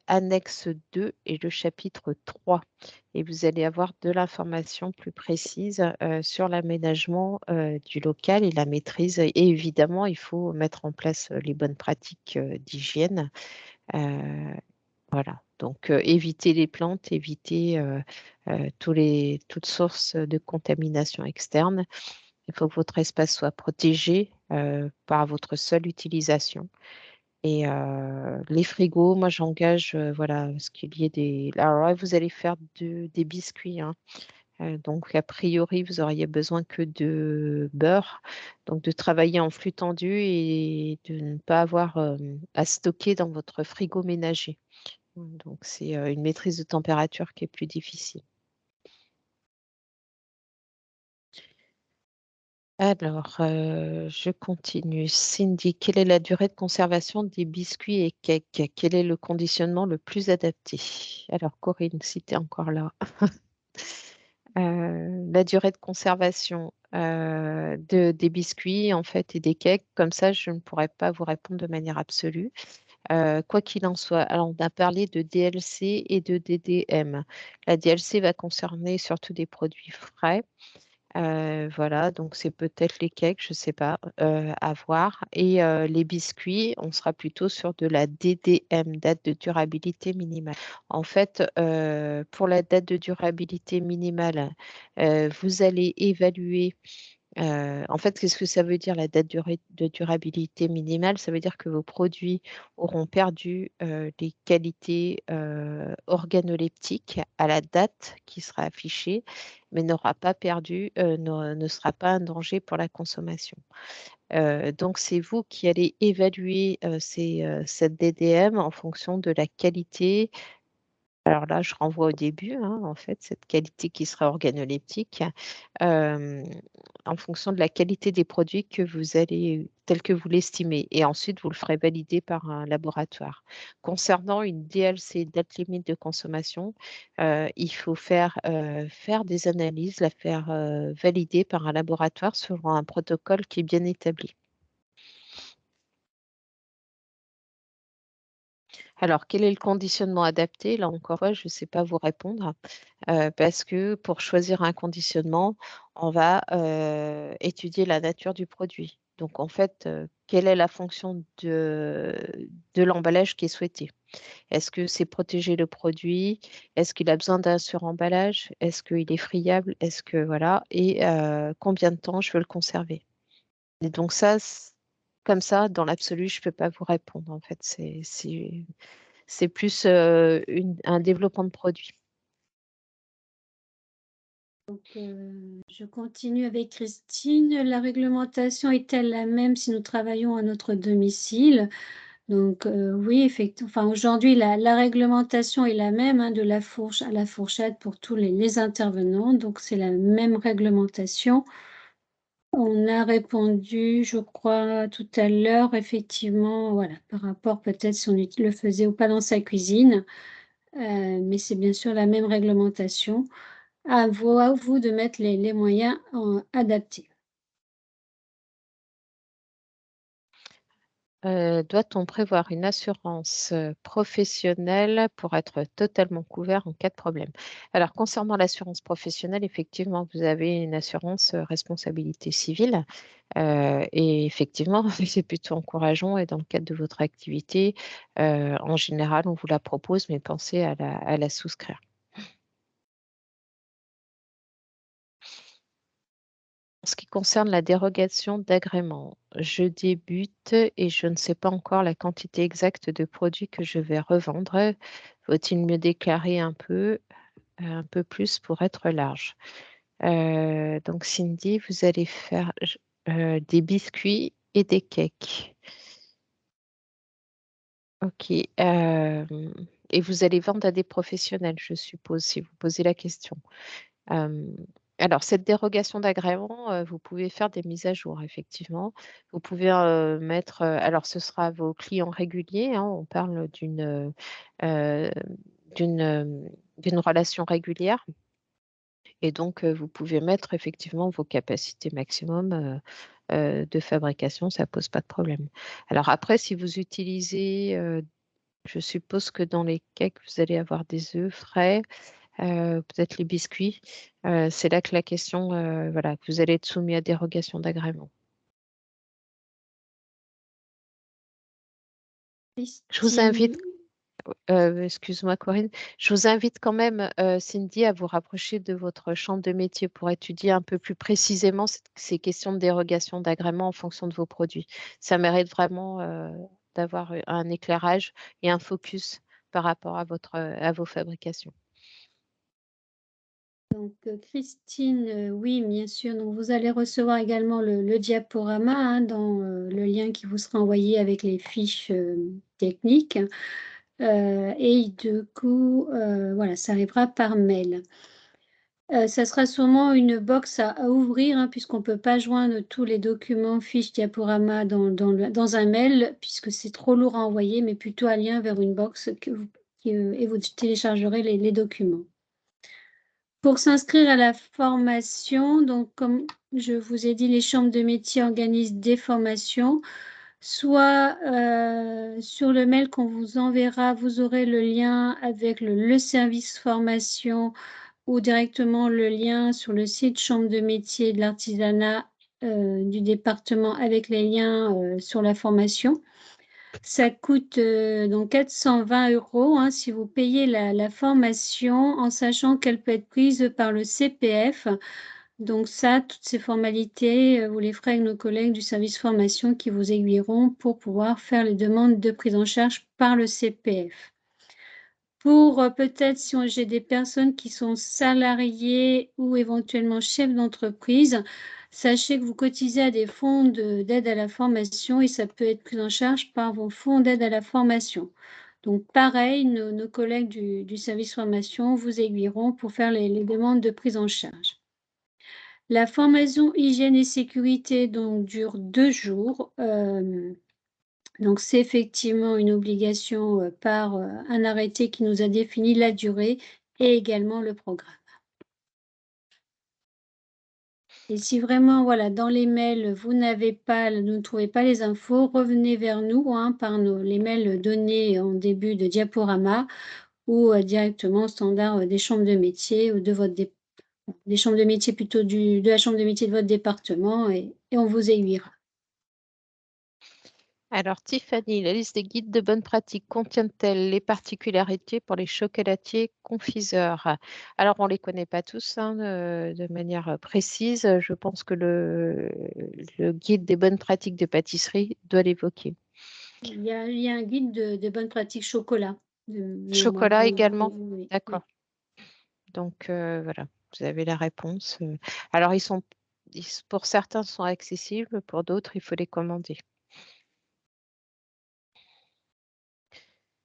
annexe 2 et le chapitre 3. Et vous allez avoir de l'information plus précise sur l'aménagement du local et la maîtrise. Et évidemment, il faut mettre en place les bonnes pratiques d'hygiène. Euh, voilà. Donc, éviter les plantes, éviter toutes sources de contamination externe. Il faut que votre espace soit protégé par votre seule utilisation. Et les frigos, moi j'engage, voilà, ce qu'il y ait des. Alors là, vous allez faire des biscuits, hein. Donc a priori, vous auriez besoin que de beurre. Donc de travailler en flux tendu et de ne pas avoir à stocker dans votre frigo ménager. Donc c'est une maîtrise de température qui est plus difficile. Alors, je continue. Cindy, quelle est la durée de conservation des biscuits et cakes? Quel est le conditionnement le plus adapté? Alors, Corinne, si tu es encore là. La durée de conservation des biscuits, en fait, et des cakes, comme ça, je ne pourrais pas vous répondre de manière absolue. Quoi qu'il en soit, alors on a parlé de DLC et de DDM. La DLC va concerner surtout des produits frais. Voilà, donc c'est peut-être les cakes, je ne sais pas, à voir. Et les biscuits, on sera plutôt sur de la DDM, date de durabilité minimale. En fait, pour la date de durabilité minimale, vous allez évaluer en fait, qu'est-ce que ça veut dire la date de durabilité minimale? Ça veut dire que vos produits auront perdu les qualités organoleptiques à la date qui sera affichée, mais n'aura pas perdu, ne sera pas un danger pour la consommation. Donc, c'est vous qui allez évaluer cette DDM en fonction de la qualité. Alors là, je renvoie au début, hein, en fait, cette qualité qui sera organoleptique, euh, en fonction de la qualité des produits que vous allez, tel que vous l'estimez. Et ensuite, vous le ferez valider par un laboratoire. Concernant une DLC, date limite de consommation, il faut faire des analyses, la faire valider par un laboratoire selon un protocole qui est bien établi. Alors, quel est le conditionnement adapté? Là encore, je ne sais pas vous répondre parce que pour choisir un conditionnement, on va étudier la nature du produit. Donc, en fait, quelle est la fonction de l'emballage qui est souhaité? Est-ce que c'est protéger le produit? Est-ce qu'il a besoin d'un suremballage? Est-ce qu'il est friable? Est-ce que voilà? Et combien de temps je veux le conserver? Et donc ça, comme ça, dans l'absolu, je ne peux pas vous répondre. En fait, c'est plus un développement de produit. Je continue avec Christine. La réglementation est-elle la même si nous travaillons à notre domicile? Donc, oui, effectivement. Enfin, aujourd'hui, la réglementation est la même, hein, de la fourche à la fourchette pour tous les intervenants. Donc, c'est la même réglementation. On a répondu, je crois, tout à l'heure, effectivement, voilà, par rapport peut-être si on le faisait ou pas dans sa cuisine. Mais c'est bien sûr la même réglementation. À vous de mettre les moyens adaptés. Doit-on prévoir une assurance professionnelle pour être totalement couvert en cas de problème? Alors, concernant l'assurance professionnelle, effectivement, vous avez une assurance responsabilité civile. Et effectivement, c'est plutôt encourageant et dans le cadre de votre activité, en général, on vous la propose, mais pensez à la souscrire. En ce qui concerne la dérogation d'agrément, je débute et je ne sais pas encore la quantité exacte de produits que je vais revendre. Faut-il me déclarer un peu plus pour être large? Donc Cindy, vous allez faire des biscuits et des cakes. Ok. Et vous allez vendre à des professionnels, je suppose, si vous posez la question. Euh, alors, cette dérogation d'agrément, vous pouvez faire des mises à jour, effectivement. Vous pouvez mettre, alors ce sera vos clients réguliers, hein, on parle euh, d'une, euh, d'une relation régulière. Et donc, vous pouvez mettre effectivement vos capacités maximum de fabrication, ça pose pas de problème. Alors après, si vous utilisez, je suppose que dans les cakes, vous allez avoir des œufs frais, peut-être les biscuits. C'est là que la question, voilà, que vous allez être soumis à dérogation d'agrément. Je vous Christine, invite, excuse-moi Corinne, je vous invite quand même, Cindy, à vous rapprocher de votre chambre de métier pour étudier un peu plus précisément ces questions de dérogation d'agrément en fonction de vos produits. Ça mérite vraiment, d'avoir un éclairage et un focus par rapport à vos fabrications. donc, Christine, oui, bien sûr. Donc, vous allez recevoir également le diaporama, hein, dans le lien qui vous sera envoyé avec les fiches techniques. Et du coup, voilà, ça arrivera par mail. Ça sera sûrement une box à ouvrir, hein, puisqu'on ne peut pas joindre tous les documents, fiches, diaporamas dans un mail, puisque c'est trop lourd à envoyer, mais plutôt un lien vers une box et vous téléchargerez les documents. Pour s'inscrire à la formation, donc comme je vous ai dit, les chambres de métier organisent des formations. Soit sur le mail qu'on vous enverra, vous aurez le lien avec le service formation ou directement le lien sur le site Chambre de métier et de l'artisanat du département avec les liens sur la formation. Ça coûte donc 420 € hein, si vous payez la formation en sachant qu'elle peut être prise par le CPF. Donc ça, toutes ces formalités, vous les ferez avec nos collègues du service formation qui vous aiguilleront pour pouvoir faire les demandes de prise en charge par le CPF. Pour peut-être si j'ai des personnes qui sont salariées ou éventuellement chefs d'entreprise, sachez que vous cotisez à des fonds d'aide à la formation et ça peut être pris en charge par vos fonds d'aide à la formation. Donc pareil, nos collègues du service formation vous aiguilleront pour faire les demandes de prise en charge. La formation hygiène et sécurité donc, dure 2 jours. Donc, c'est effectivement une obligation par un arrêté qui nous a défini la durée et également le programme. Et si vraiment, voilà, dans les mails, vous ne trouvez pas les infos, revenez vers nous hein, par les mails donnés en début de diaporama ou directement au standard des chambres de métier ou des chambres de métier plutôt de la chambre de métier de votre département et on vous aiguillera. Alors, Tiffany, la liste des guides de bonne pratique contient-elle les particularités pour les chocolatiers confiseurs? Alors, on ne les connaît pas tous hein, de manière précise. Je pense que le guide des bonnes pratiques de pâtisserie doit l'évoquer. Il y a un guide de bonne pratique chocolat de mémoire. Chocolat Oui, également? oui, oui. D'accord. Donc, voilà. vous avez la réponse. Alors, pour certains, sont accessibles, pour d'autres, il faut les commander.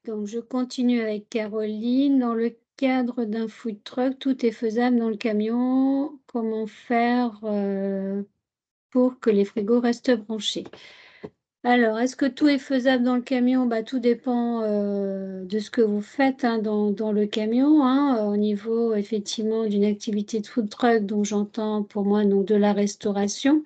Donc, je continue avec Caroline. Dans le cadre d'un food truck, tout est faisable dans le camion. Comment faire pour que les frigos restent branchés? Alors, est-ce que tout est faisable dans le camion? Bah, tout dépend de ce que vous faites hein, dans le camion. Hein, au niveau effectivement d'une activité de food truck, dont j'entends pour moi donc, de la restauration.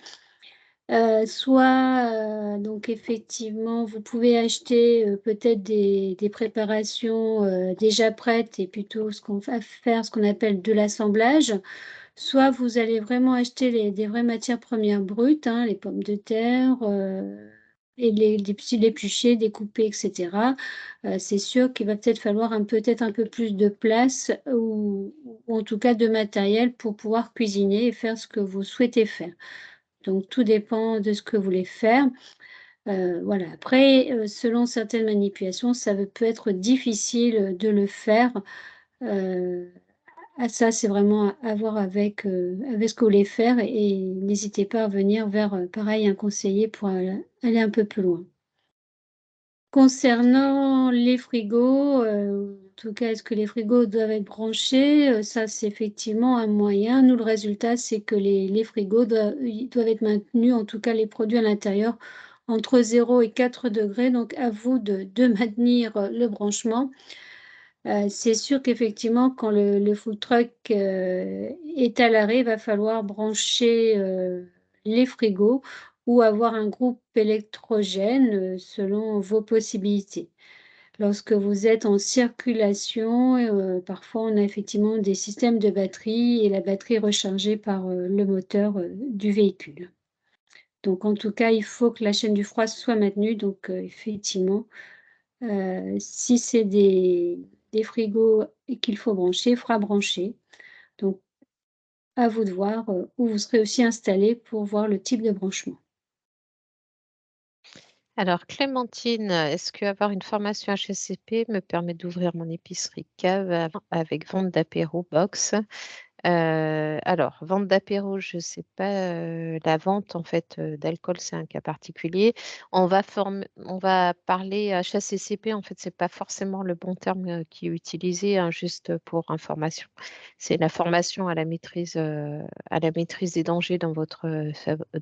Soit, donc effectivement, vous pouvez acheter, peut-être des préparations, déjà prêtes et plutôt ce qu'on va faire, ce qu'on appelle de l'assemblage. Soit vous allez vraiment acheter des vraies matières premières brutes, hein, les pommes de terre, et les petits l'éplucher, découper et cetera. C'est sûr qu'il va peut-être falloir peut-être un peu plus de place ou en tout cas de matériel pour pouvoir cuisiner et faire ce que vous souhaitez faire. Donc tout dépend de ce que vous voulez faire. Voilà. Après, selon certaines manipulations, peut être difficile, de le faire. Heu, Ça, c'est vraiment à voir avec ce que vous voulez faire et n'hésitez pas à venir vers, pareil, un conseiller pour aller un peu plus loin. Concernant les frigos, en tout cas, est-ce que les frigos doivent être branchés? Ça, c'est effectivement un moyen. Nous, le résultat, c'est que les frigos ils doivent être maintenus, en tout cas les produits à l'intérieur, entre 0 et 4 degrés. Donc à vous de maintenir, le branchement. C'est sûr qu'effectivement, quand le food truck, est à l'arrêt, il va falloir brancher, les frigos ou avoir un groupe électrogène, selon vos possibilités. Lorsque vous êtes en circulation, parfois on a effectivement des systèmes de batterie et la batterie est rechargée par, le moteur, du véhicule. Donc en tout cas, il faut que la chaîne du froid soit maintenue donc effectivement, si c'est des frigos et qu'il faut brancher, il faudra brancher. Donc à vous de voir, où vous serez aussi installés pour voir le type de branchement. Alors, Clémentine, est-ce que avoir une formation HACCP me permet d'ouvrir mon épicerie cave avec vente d'apéro box? Alors, vente d'apéro, je ne sais pas, la vente en fait d'alcool, c'est un cas particulier. On va parler HACCP, en fait, c'est pas forcément le bon terme qui est utilisé, hein, juste pour information. C'est la formation à la maîtrise des dangers dans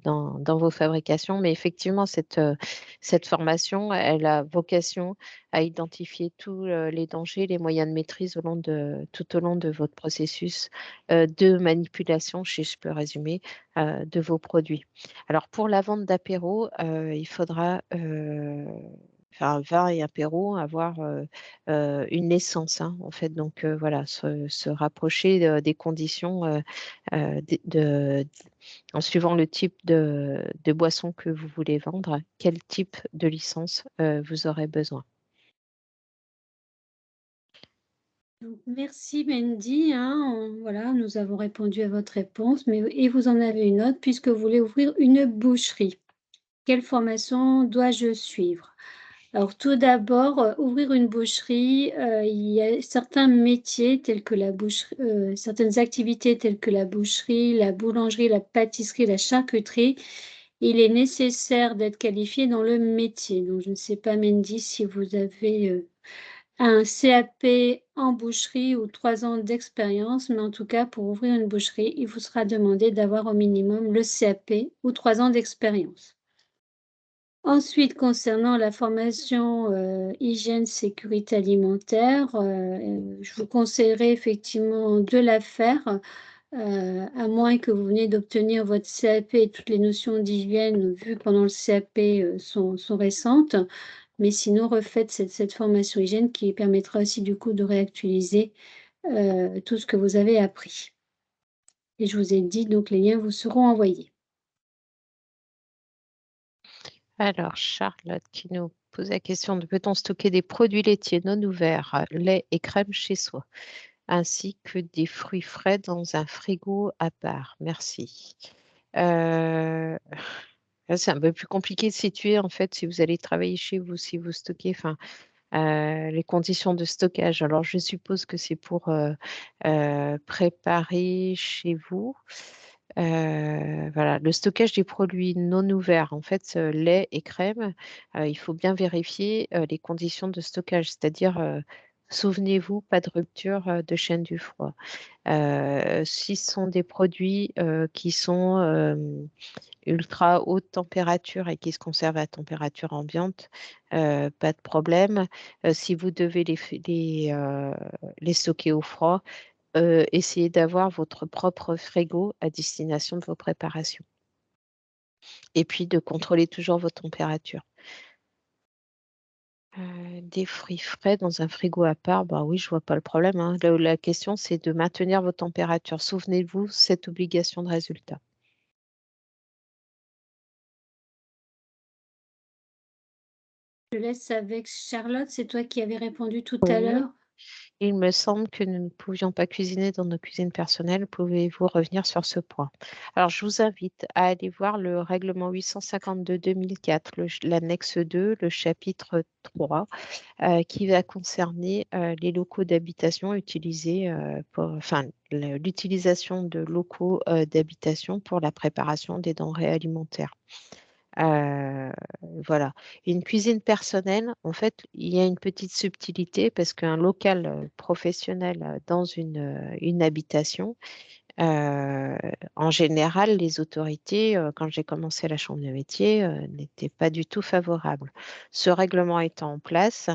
dans vos fabrications. Mais effectivement, cette formation, elle a vocation à identifier tous les dangers, les moyens de maîtrise tout au long de votre processus de manipulation, si je peux résumer, de vos produits. Alors pour la vente d'apéro, il faudra, enfin vin et apéro, avoir une licence, hein, en fait. Donc voilà, se rapprocher des conditions en suivant le type de boisson que vous voulez vendre, quel type de licence vous aurez besoin. Donc merci Mendy, hein, voilà, nous avons répondu à votre réponse, mais et vous en avez une autre puisque vous voulez ouvrir une boucherie. Quelle formation dois-je suivre? Alors tout d'abord, ouvrir une boucherie, il y a certains métiers tels que la boucherie certaines activités telles que la boucherie, la boulangerie, la pâtisserie, la charcuterie, il est nécessaire d'être qualifié dans le métier. Donc je ne sais pas Mendy si vous avez, un CAP en boucherie ou 3 ans d'expérience, mais en tout cas pour ouvrir une boucherie, il vous sera demandé d'avoir au minimum le CAP ou 3 ans d'expérience. Ensuite, concernant la formation, hygiène, sécurité alimentaire, je vous conseillerais effectivement de la faire, à moins que vous veniez d'obtenir votre CAP et toutes les notions d'hygiène vues pendant le CAP, sont récentes. Mais sinon, refaites cette formation hygiène qui permettra aussi du coup de réactualiser, tout ce que vous avez appris. Et je vous ai dit donc les liens vous seront envoyés. Alors, Charlotte qui nous pose la question de peut-on stocker des produits laitiers non ouverts, lait et crème chez soi, ainsi que des fruits frais dans un frigo à part? Merci. Euh, Là, c'est un peu plus compliqué de situer en fait si vous allez travailler chez vous, si vous stockez. Enfin, Les conditions de stockage. Alors, je suppose que c'est pour préparer chez vous. Voilà, le stockage des produits non ouverts, en fait, lait et crème, il faut bien vérifier les conditions de stockage, c'est-à-dire, souvenez-vous, pas de rupture de chaîne du froid. Si ce sont des produits qui sont ultra haute température et qui se conservent à température ambiante, pas de problème. Si vous devez les stocker au froid, essayez d'avoir votre propre frigo à destination de vos préparations. Et puis de contrôler toujours vos températures. Des fruits frais dans un frigo à part, bah oui, je vois pas le problème, hein. La question, c'est de maintenir vos températures. Souvenez-vous, cette obligation de résultat. Je laisse avec Charlotte, c'est toi qui avais répondu tout à Oui. l'heure. Il me semble que nous ne pouvions pas cuisiner dans nos cuisines personnelles. Pouvez-vous revenir sur ce point? Alors, je vous invite à aller voir le règlement 852-2004, l'annexe 2, le chapitre 3, qui va concerner les locaux d'habitation utilisés enfin, l'utilisation de locaux d'habitation pour la préparation des denrées alimentaires. Euh, voilà. Une cuisine personnelle, en fait, il y a une petite subtilité parce qu'un local professionnel dans une habitation, euh, en général, les autorités, quand j'ai commencé la chambre de métier, n'étaient pas du tout favorables. Ce règlement étant en place,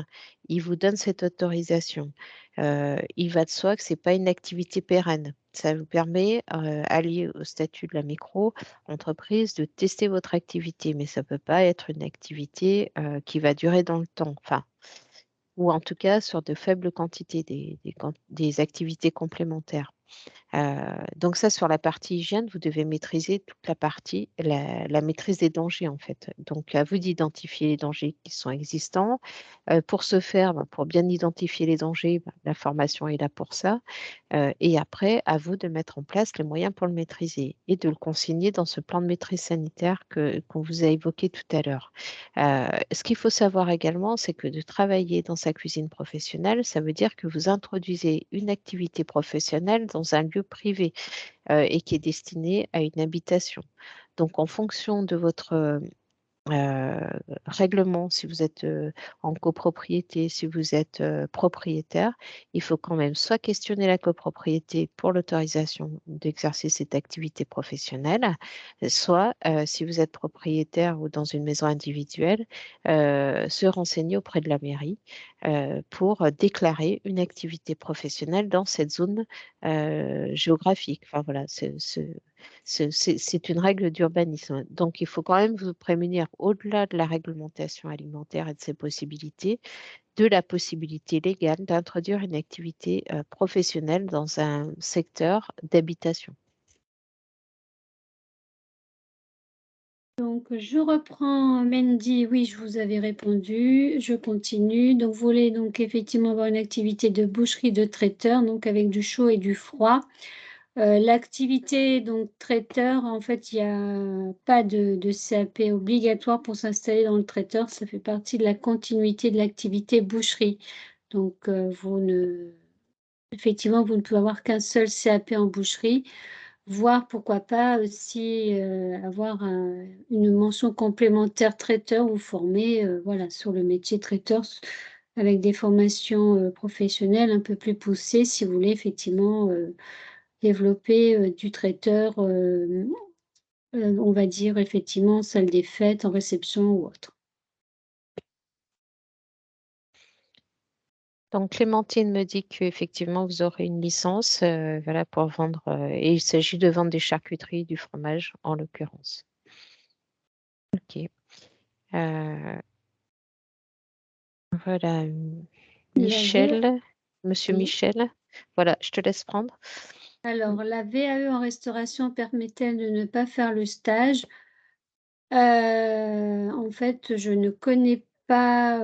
il vous donne cette autorisation. Il va de soi que ce n'est pas une activité pérenne. Ça vous permet, allié au statut de la micro-entreprise, de tester votre activité, mais ça ne peut pas être une activité qui va durer dans le temps. Enfin, ou en tout cas sur de faibles quantités, des activités complémentaires. Donc ça, sur la partie hygiène, vous devez maîtriser toute la partie, la maîtrise des dangers en fait. Donc à vous d'identifier les dangers qui sont existants. Pour ce faire, ben, pour bien identifier les dangers, ben, la formation est là pour ça. Et après, à vous de mettre en place les moyens pour le maîtriser et de le consigner dans ce plan de maîtrise sanitaire qu'on vous a évoqué tout à l'heure. Ce qu'il faut savoir également, c'est que de travailler dans sa cuisine professionnelle, ça veut dire que vous introduisez une activité professionnelle dans un lieu privé et qui est destiné à une habitation. Donc, en fonction de votre euh, règlement, si vous êtes en copropriété, si vous êtes propriétaire, il faut quand même soit questionner la copropriété pour l'autorisation d'exercer cette activité professionnelle, soit, si vous êtes propriétaire ou dans une maison individuelle, se renseigner auprès de la mairie pour déclarer une activité professionnelle dans cette zone géographique. Enfin voilà, c'est une règle d'urbanisme. Donc, il faut quand même vous prémunir, au-delà de la réglementation alimentaire et de ses possibilités, de la possibilité légale d'introduire une activité professionnelle dans un secteur d'habitation. Donc, je reprends Mendy. Oui, je vous avais répondu. Je continue. Donc, vous voulez donc effectivement avoir une activité de boucherie de traiteur, donc avec du chaud et du froid. L'activité donc traiteur, en fait, il n'y a pas de CAP obligatoire pour s'installer dans le traiteur. Ça fait partie de la continuité de l'activité boucherie. Donc, effectivement, vous ne pouvez avoir qu'un seul CAP en boucherie. Voir pourquoi pas aussi avoir une mention complémentaire traiteur ou former voilà, sur le métier traiteur avec des formations professionnelles un peu plus poussées si vous voulez effectivement développer du traiteur, on va dire effectivement en salle des fêtes, en réception ou autre. Donc, Clémentine me dit qu'effectivement, vous aurez une licence voilà, pour vendre, et il s'agit de vendre des charcuteries et du fromage en l'occurrence. OK. Euh, voilà, La V- Michel, Monsieur oui. Michel. Voilà, je te laisse prendre. Alors, la VAE en restauration permet-elle de ne pas faire le stage? En fait, je ne connais pas,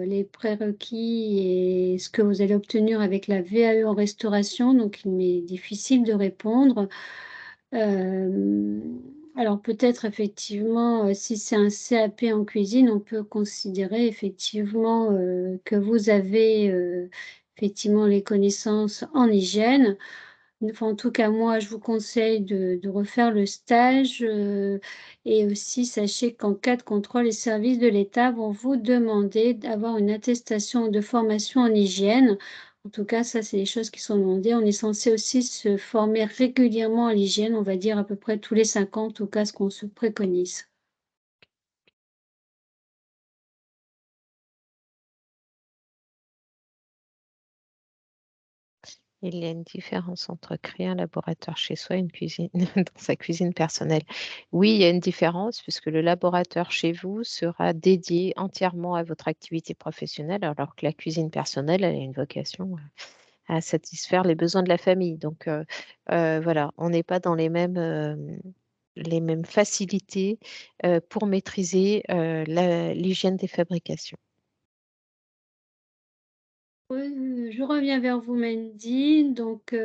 les prérequis et ce que vous allez obtenir avec la VAE en restauration, donc il m'est difficile de répondre. Hem, Alors peut-être effectivement, si c'est un CAP en cuisine, on peut considérer effectivement, que vous avez, effectivement les connaissances en hygiène. Enfin, en tout cas, moi, je vous conseille de refaire le stage, et aussi sachez qu'en cas de contrôle, les services de l'État vont vous demander d'avoir une attestation de formation en hygiène. En tout cas, ça, c'est des choses qui sont demandées. On est censé aussi se former régulièrement à l'hygiène, on va dire à peu près tous les 5 ans, en tout cas, ce qu'on se préconise. Il y a une différence entre créer un laboratoire chez soi et une cuisine dans sa cuisine personnelle. Oui, il y a une différence puisque le laboratoire chez vous sera dédié entièrement à votre activité professionnelle, alors que la cuisine personnelle, elle a une vocation à satisfaire les besoins de la famille. Donc, voilà, on n'est pas dans les mêmes facilités pour maîtriser l'hygiène des fabrications. Je reviens vers vous, Mandy. Donc,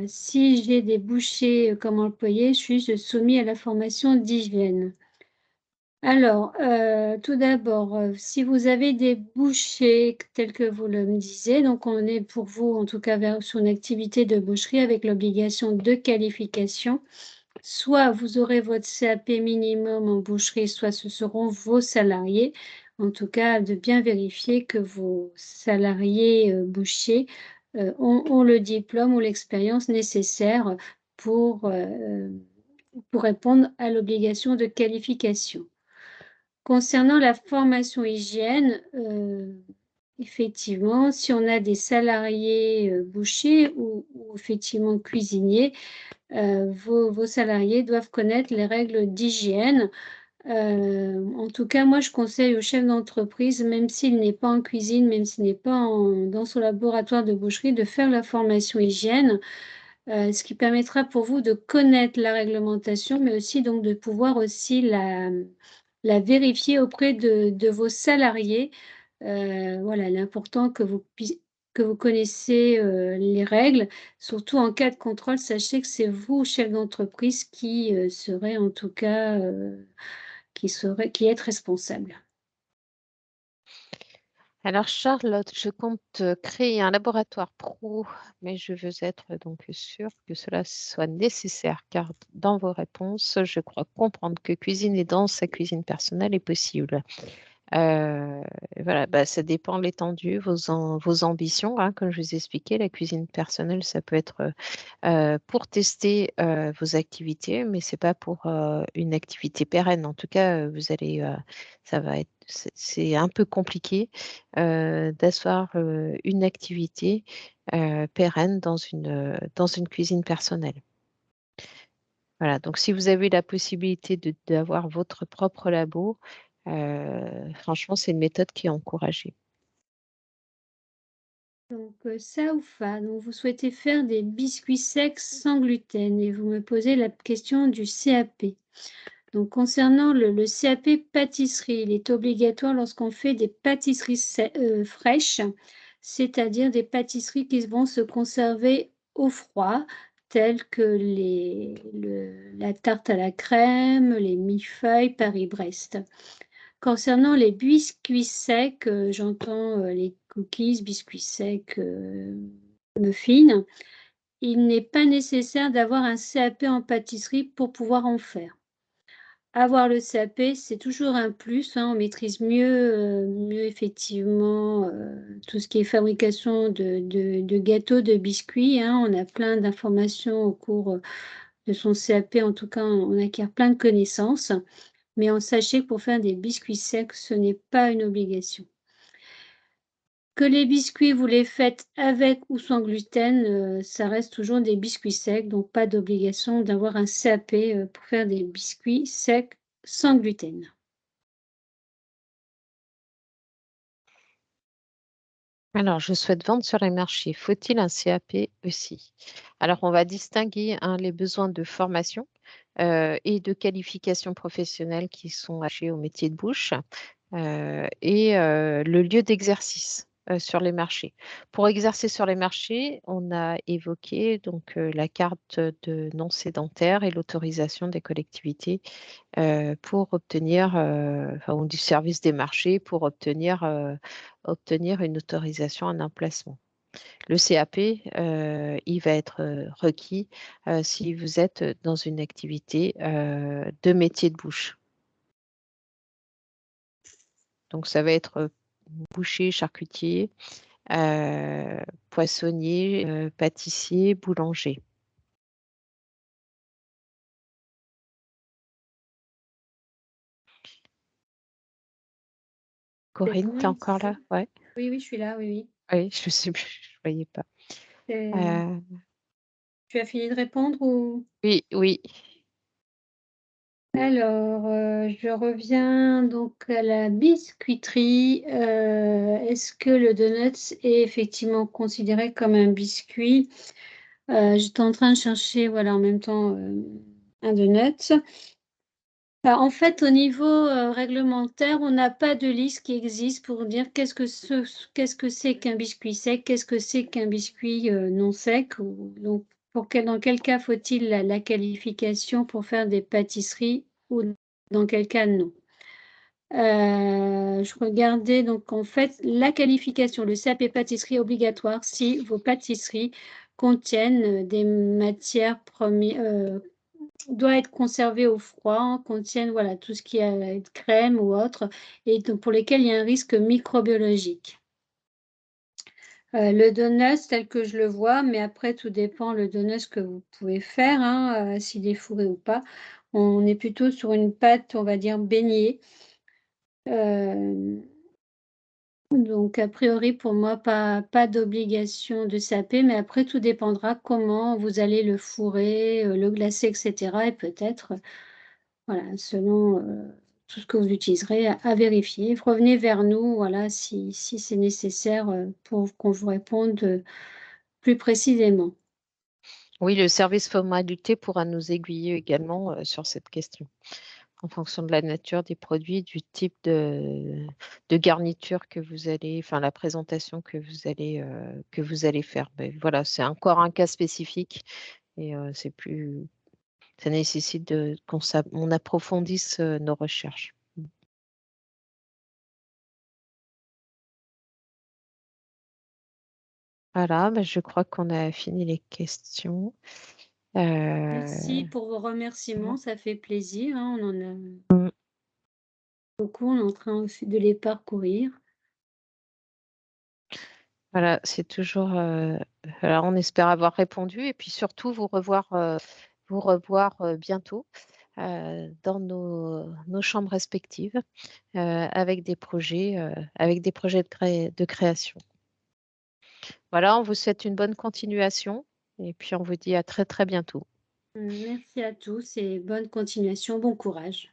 si j'ai des bouchées, comme employés, suis-je soumis à la formation d'hygiène? Alors, tout d'abord, si vous avez des bouchées telles que vous le me disiez, donc on est pour vous, en tout cas, vers sur une activité de boucherie avec l'obligation de qualification. Soit vous aurez votre CAP minimum en boucherie, soit ce seront vos salariés. En tout cas, de bien vérifier que vos salariés, bouchers, ont le diplôme ou l'expérience nécessaire pour, pour répondre à l'obligation de qualification. Concernant la formation hygiène, effectivement, si on a des salariés, bouchers ou effectivement cuisiniers, vos salariés doivent connaître les règles d'hygiène. En tout cas, moi, je conseille au chef d'entreprise, même s'il n'est pas en cuisine, même s'il n'est pas dans son laboratoire de boucherie, de faire la formation hygiène, ce qui permettra pour vous de connaître la réglementation, mais aussi donc de pouvoir aussi la vérifier auprès de vos salariés. Voilà, l'important que vous connaissez, les règles, surtout en cas de contrôle, sachez que c'est vous, chef d'entreprise, qui, serez en tout cas, qui êtes responsable. Alors Charlotte, je compte créer un laboratoire pro, mais je veux être donc sûre que cela soit nécessaire, car dans vos réponses, je crois comprendre que cuisiner dans sa cuisine personnelle est possible. Euh, voilà, bah, ça dépend de l'étendue, vos ambitions, hein, comme je vous ai expliqué, la cuisine personnelle, ça peut être pour tester vos activités, mais c'est pas pour une activité pérenne. En tout cas, ça va être, c'est un peu compliqué d'asseoir une activité pérenne dans une cuisine personnelle. Voilà, donc si vous avez la possibilité d'avoir votre propre labo, franchement, c'est une méthode qui est encouragée. Donc, ça ou fa, donc vous souhaitez faire des biscuits secs sans gluten et vous me posez la question du CAP. Donc concernant le CAP pâtisserie, il est obligatoire lorsqu'on fait des pâtisseries fraîches, c'est-à-dire des pâtisseries qui vont se conserver au froid, telles que la tarte à la crème, les millefeuilles, Paris-Brest. Concernant les biscuits secs, j'entends, les cookies, biscuits secs, muffins, il n'est pas nécessaire d'avoir un CAP en pâtisserie pour pouvoir en faire. Avoir le CAP, c'est toujours un plus, hein, on maîtrise mieux effectivement, tout ce qui est fabrication de gâteaux, de biscuits, hein. On a plein d'informations au cours, de son CAP, en tout cas, on acquiert plein de connaissances. Mais en sachez que pour faire des biscuits secs, ce n'est pas une obligation. Que les biscuits, vous les faites avec ou sans gluten, ça reste toujours des biscuits secs, donc pas d'obligation d'avoir un CAP, pour faire des biscuits secs sans gluten. Alors, je souhaite vendre sur les marchés. Faut-il un CAP aussi? Alors, on va distinguer hein, les besoins de formation et de qualification professionnelle qui sont attachés au métier de bouche et le lieu d'exercice. sur les marchés. Pour exercer sur les marchés, on a évoqué donc la carte de non sédentaire et l'autorisation des collectivités pour obtenir, ou du service des marchés pour obtenir une autorisation à un emplacement. Le CAP, il va être requis si vous êtes dans une activité de métier de bouche. Donc, ça va être boucher, charcutier, poissonnier, pâtissier, boulanger. Corinne, Comment tu es il encore disait? là? Ouais. Oui, oui, je suis là, oui, oui. Oui, je ne sais plus, je ne voyais pas. Euh, Tu as fini de répondre ou? oui, oui. Alors, je reviens donc à la biscuiterie. Est-ce que le donut est effectivement considéré comme un biscuit? J'étais en train de chercher, voilà, en même temps, un donut. Bah, en fait, au niveau, réglementaire, on n'a pas de liste qui existe pour dire qu'est-ce que c'est qu'un biscuit sec, qu'est-ce que c'est qu'un biscuit, non sec ou donc dans quel cas faut-il la qualification pour faire des pâtisseries ou dans quel cas non? Je regardais donc en fait la qualification, le CAP pâtisserie obligatoire si vos pâtisseries contiennent, des matières premières doit être conservé au froid, contiennent, voilà, tout ce qui est crème ou autre et donc pour lesquels il y a un risque microbiologique. Le donut tel que je le vois, mais après tout dépend le donut que vous pouvez faire, hein, s'il est fourré ou pas. On est plutôt sur une pâte, on va dire beignée. Hem, donc a priori pour moi pas d'obligation de saper, mais après tout dépendra comment vous allez le fourrer, le glacer et cetera et peut-être, voilà, selon, tout ce que vous utiliserez à vérifier. Revenez vers nous, voilà, si c'est nécessaire, pour qu'on vous réponde, plus précisément. Oui, le service formalité pourra nous aiguiller également sur cette question, en fonction de la nature des produits, du type de garniture que vous allez, enfin la présentation que vous allez faire. Ben, voilà, c'est encore un cas spécifique et ça nécessite on approfondisse nos recherches. Voilà, ben, je crois qu'on a fini les questions. Merci Euh, pour vos remerciements, ça fait plaisir, hein, on en a mm, beaucoup, on est en train aussi de les parcourir. voilà, c'est toujours. Alors, on espère avoir répondu et puis surtout vous revoir bientôt dans nos chambres respectives avec des projets de création. Voilà, on vous souhaite une bonne continuation et puis on vous dit à très très bientôt. Merci à tous et bonne continuation, bon courage.